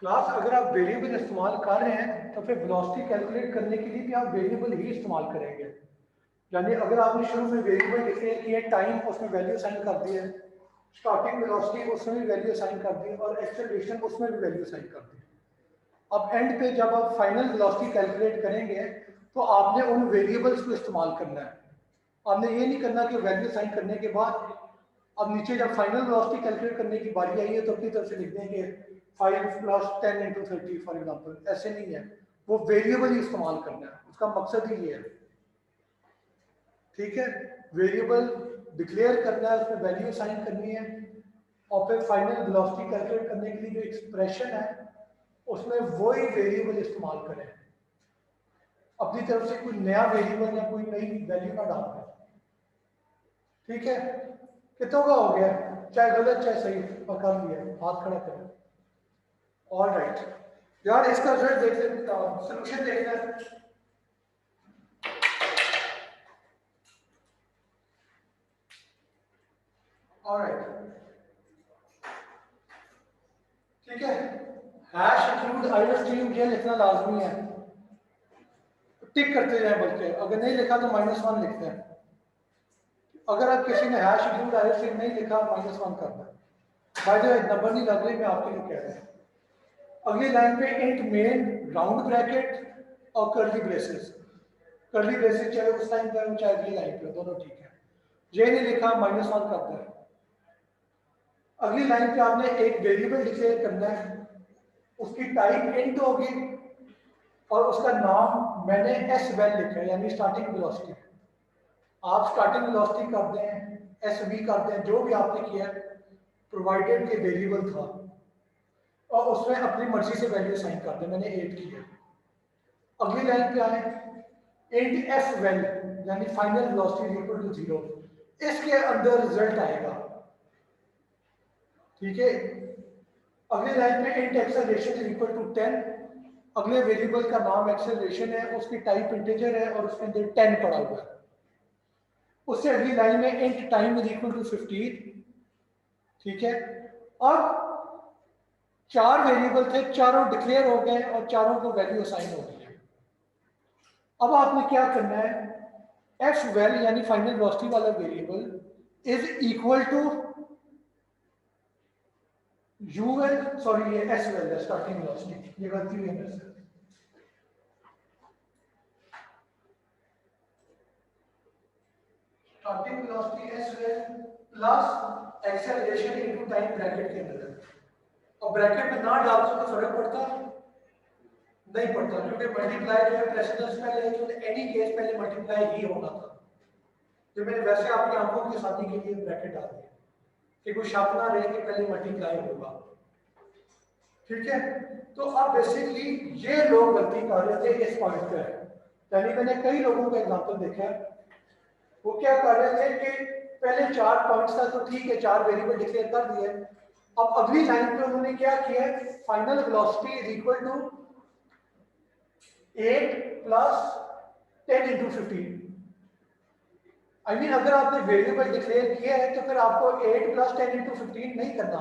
क्लास अगर आप वेरिएबल इस्तेमाल कर रहे हैं तो फिर वेलोसिटी कैलकुलेट करने के लिए भी आप वेरिएबल ही इस्तेमाल करेंगे। यानी अगर आपने शुरू में वेरिएबल डिक्लेयर किया, टाइम उसमें वैल्यू असाइन कर दी है, स्टार्टिंग वेलोसिटी उसमें भी वैल्यू असाइन कर दी है और एक्सेलरेशन उसमें भी वैल्यू असाइन कर दी है। अब एंड पे जब आप फाइनल वेलोसिटी कैलकुलेट करेंगे तो आपने उन वेरिएबल्स को इस्तेमाल करना है। आपने ये नहीं करना कि वैल्यू असाइन करने के बाद अब नीचे जब फाइनल वेलोसिटी कैलकुलेट करने की बारी आई है तो अपनी तरफ से लिख देंगे 5 + 10 × 30 फॉर एग्जांपल। ऐसे नहीं है, वो वेरिएबल ही इस्तेमाल करना है, उसका मकसद ही ये है। ठीक है, वेरिएबल डिक्लेयर करना है, उसमें वैल्यू असाइन करनी है और फिर फाइनल वेलोसिटी कैलकुलेट करने के लिए जो एक्सप्रेशन है उसमें वही वेरिएबल इस्तेमाल करें। अपनी तरफ से कोई नया वेरिएबल या कोई नई वैल्यू ना डालें। ठीक है, कितनों का हो गया? चाहे गलत चाहे सही, कर लिया, हाथ खड़ा करें। ऑल राइट यार, इसका जो है देख लेते हैं, सोल्यूशन देखना है। ऑल राइट, ठीक है, हैश इंक्लूड आईओ स्ट्रीम ये लिखना लाजमी है, टिक करते जाए, बल्कि अगर नहीं लिखा तो -1 लिखते हैं। अगर आप किसी ने हैश इंक्लूड आईओ स्ट्रीम नहीं लिखा, -1 करना है। भाई जो नंबर नहीं लग रही, मैं आपके लिए कह रहा हूँ। अगली लाइन पे इंट मेन राउंड ब्रैकेट और कर्ली ब्रेसेस। कर्ली ब्रेसेस चाहे उस लाइन पे हो चाहे अगली लाइन पे, दोनों ठीक है। ये नहीं लिखा, -1 करना है। अगली लाइन पे आपने एक वेरिएबल डिक्लेयर करना है, उसकी टाइप इंट होगी और उसका नाम मैंने एस वेल लिखा है, यानी स्टार्टिंग वेलोसिटी। आप स्टार्टिंग वेलोसिटी कर दें, एस वी कर दें, जो भी आपने किया है, प्रोवाइडेड के वेरिएबल था और उसमें अपनी मर्जी से वैल्यू असाइन कर दें, मैंने 8 किया। अगली लाइन पे आए, इंट एफ वेल यानी फाइनल वेलोसिटी इक्वल टू 0। इसके अंदर रिजल्ट आएगा। ठीक है, अगली लाइन में int acceleration is equal to 10, अगले वेरिएबल का नाम एक्सेलरेशन है, उसकी टाइप इंटीजर है और उसके अंदर 10 पड़ा हुआ है। उससे अगली लाइन में int time is equal to 15। ठीक है, अब 4 वेरिएबल थे, चारों डिक्लेयर हो गए और चारों को वैल्यू असाइन हो गई है। अब आपने क्या करना है, एफ वेल यानी फाइनल वेलोसिटी वाला variable is equal to u vel, sorry ये एस वेल है, स्टार्टिंग वेलोसिटी, ये गलती हुई है मेरे से। Starting velocity s vel plus acceleration into time bracket के अंदर, और ब्रैकेट में ना डालते तो फर्क पड़ता नहीं पड़ता, क्योंकि मल्टीप्लाई जो है प्रेसिडेंस पहले है, तो एनी केस पहले मल्टीप्लाई ही होना था। तो मैंने वैसे आपकी आंखों की शादी के लिए ब्रैकेट डाल दिया कि कोई शक ना रहे कि पहले मल्टीप्लाई होगा। ठीक है, तो अब बेसिकली ये लोग गलती कर रहे थे इस पॉइंट पे, यानी मैंने कई लोगों का एग्जांपल देखा है, वो क्या कर रहे थे कि पहले 4 पॉइंट्स था तो ठीक है, 4 वेरिएबल डिक्लेयर कर दिए, अब अगली लाइन पे उन्होंने क्या किया, final velocity is equal to 8 plus 10 into 15। I mean अगर आपने वेरिएबल डिक्लेयर किया है तो फिर आपको 8 प्लस 10 इंटू 15 नहीं करना,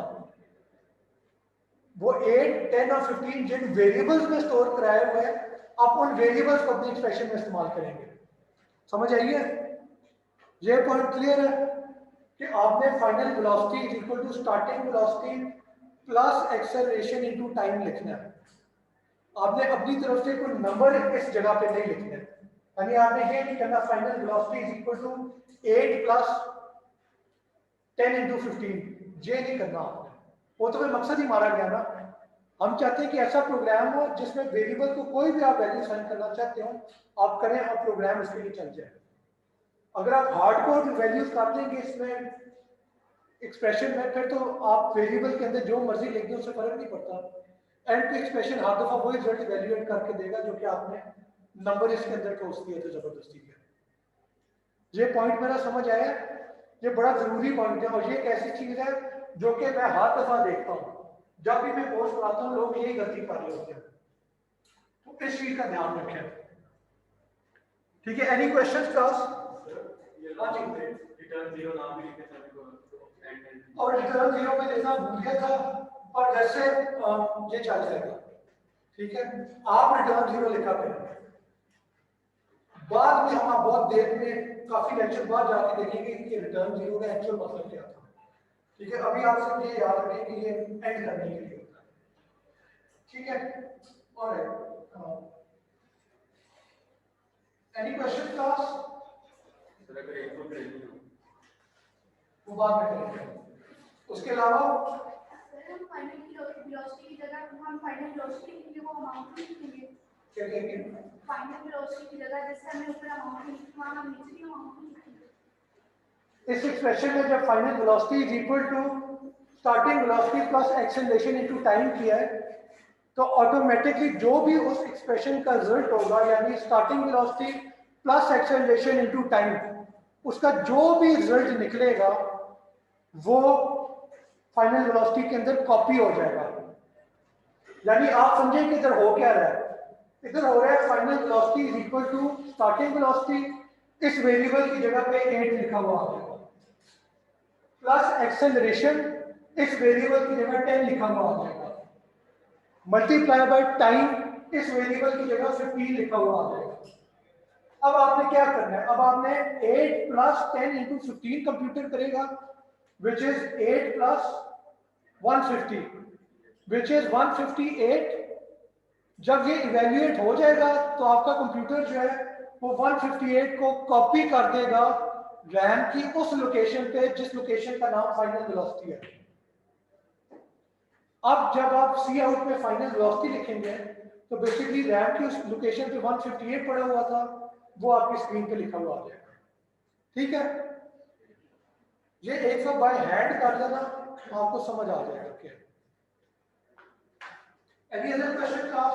वो 8, 10 और 15 जिन वेरिएबल्स में स्टोर कराए हुए हैं, आप उन वेरिएबल्स को अपनी एक्सप्रेशन में इस्तेमाल करेंगे। समझ आई है? ये पॉइंट क्लियर है कि आपने final velocity is equal to starting velocity plus acceleration into time लिखना है। आपने अपनी तरफ से कोई नंबर इस जगह पे नहीं लिखना है, यानी आपने ये नहीं करना final velocity is equal to 8 plus 10 into 15, ये नहीं करना आपने, वो तो फिर मकसद ही मारा गया ना। हम चाहते हैं कि ऐसा प्रोग्राम हो जिसमें वेरिएबल को कोई भी आप वैल्यू साइन करना चाहते हो आप करें और प्रोग्राम उसके लिए चल जाए। अगर आप हार्डकोड वैल्यूज कर देंगे इसमें एक्सप्रेशन में, फिर तो आप वेरिएबल के अंदर जो मर्जी लिख दो उससे फर्क नहीं पड़ता, एंड पे एक्सप्रेशन हर दफा वही रिजल्ट इवैल्यूएट करके देगा जो कि आपने नंबर इसके अंदर ठोस दिए थे जबरदस्ती के। ये पॉइंट मेरा समझ आया, ये बड़ा जरूरी पॉइंट है, और ये एक ऐसी चीज है जो कि मैं हर दफा देखता हूँ जब भी मैं कोर्स पढ़ाता हूँ, लोग यही गलती कर रहे होते हैं, तो इस चीज का ध्यान रखें। ठीक है, any question class? Return zero नाम भी लिखे थे और रिटर्न जीरो में लिखना भूल गया था, और जैसे ये चल जाएगा। ठीक है, आप रिटर्न जीरो लिखा करें, बाद में हम बहुत देर में काफी लेक्चर बाद जाके देखेंगे कि रिटर्न जीरो का एक्चुअल मतलब क्या था। ठीक है, अभी आप सब ये याद रखें कि ये एंड करने के लिए होता है। ठीक है, और एनी क्वेश्चन क्लास? वो बाद में करेंगे। उसके अलावा हम फाइनल वेलोसिटी की जगह हम फाइनल वेलोसिटी के लिए वो अमाउंट लिखेंगे, क्या कहेंगे? फाइनल वेलोसिटी की जगह जैसे हमने ऊपर अमाउंट लिखा वहां हम नीचे भी अमाउंट लिखेंगे। इस एक्सप्रेशन में जब final velocity is equal to starting velocity plus acceleration into time किया है, तो ऑटोमेटिकली जो भी उस एक्सप्रेशन का रिजल्ट होगा, यानी starting velocity plus acceleration into time, उसका जो भी रिजल्ट निकलेगा वो फाइनल वेलोसिटी के अंदर कॉपी हो जाएगा। यानी आप समझे कि इधर हो क्या रहा है, इधर हो रहा है final velocity is equal to starting velocity, इस वेरिएबल की जगह पे 8 लिखा हुआ आ जाएगा, प्लस एक्सेलरेशन इस वेरिएबल की जगह 10 लिखा हुआ आ जाएगा, मल्टीप्लाई बाय टाइम इस वेरिएबल की जगह 15 लिखा हुआ आ जाएगा। अब आपने क्या करना है, अब आपने 8 प्लस 10 इंटू 15 कंप्यूटर करेगा, which is 8 plus 150, which is 158। जब ये इवेल्युएट हो जाएगा तो आपका कंप्यूटर जो है वो 158 को कॉपी कर देगा रैम की उस लोकेशन पे जिस लोकेशन का नाम फाइनल वेलोसिटी है। अब जब आप सी आउट में फाइनल वेलोसिटी लिखेंगे तो बेसिकली रैम की उस लोकेशन पे 158 पड़ा हुआ था, वो आपकी स्क्रीन पे लिखा हुआ आ जाएगा। ठीक है, ये एक सब बाय हैंड कर लेना, आपको समझ आ जाएगा क्या। Any other question class?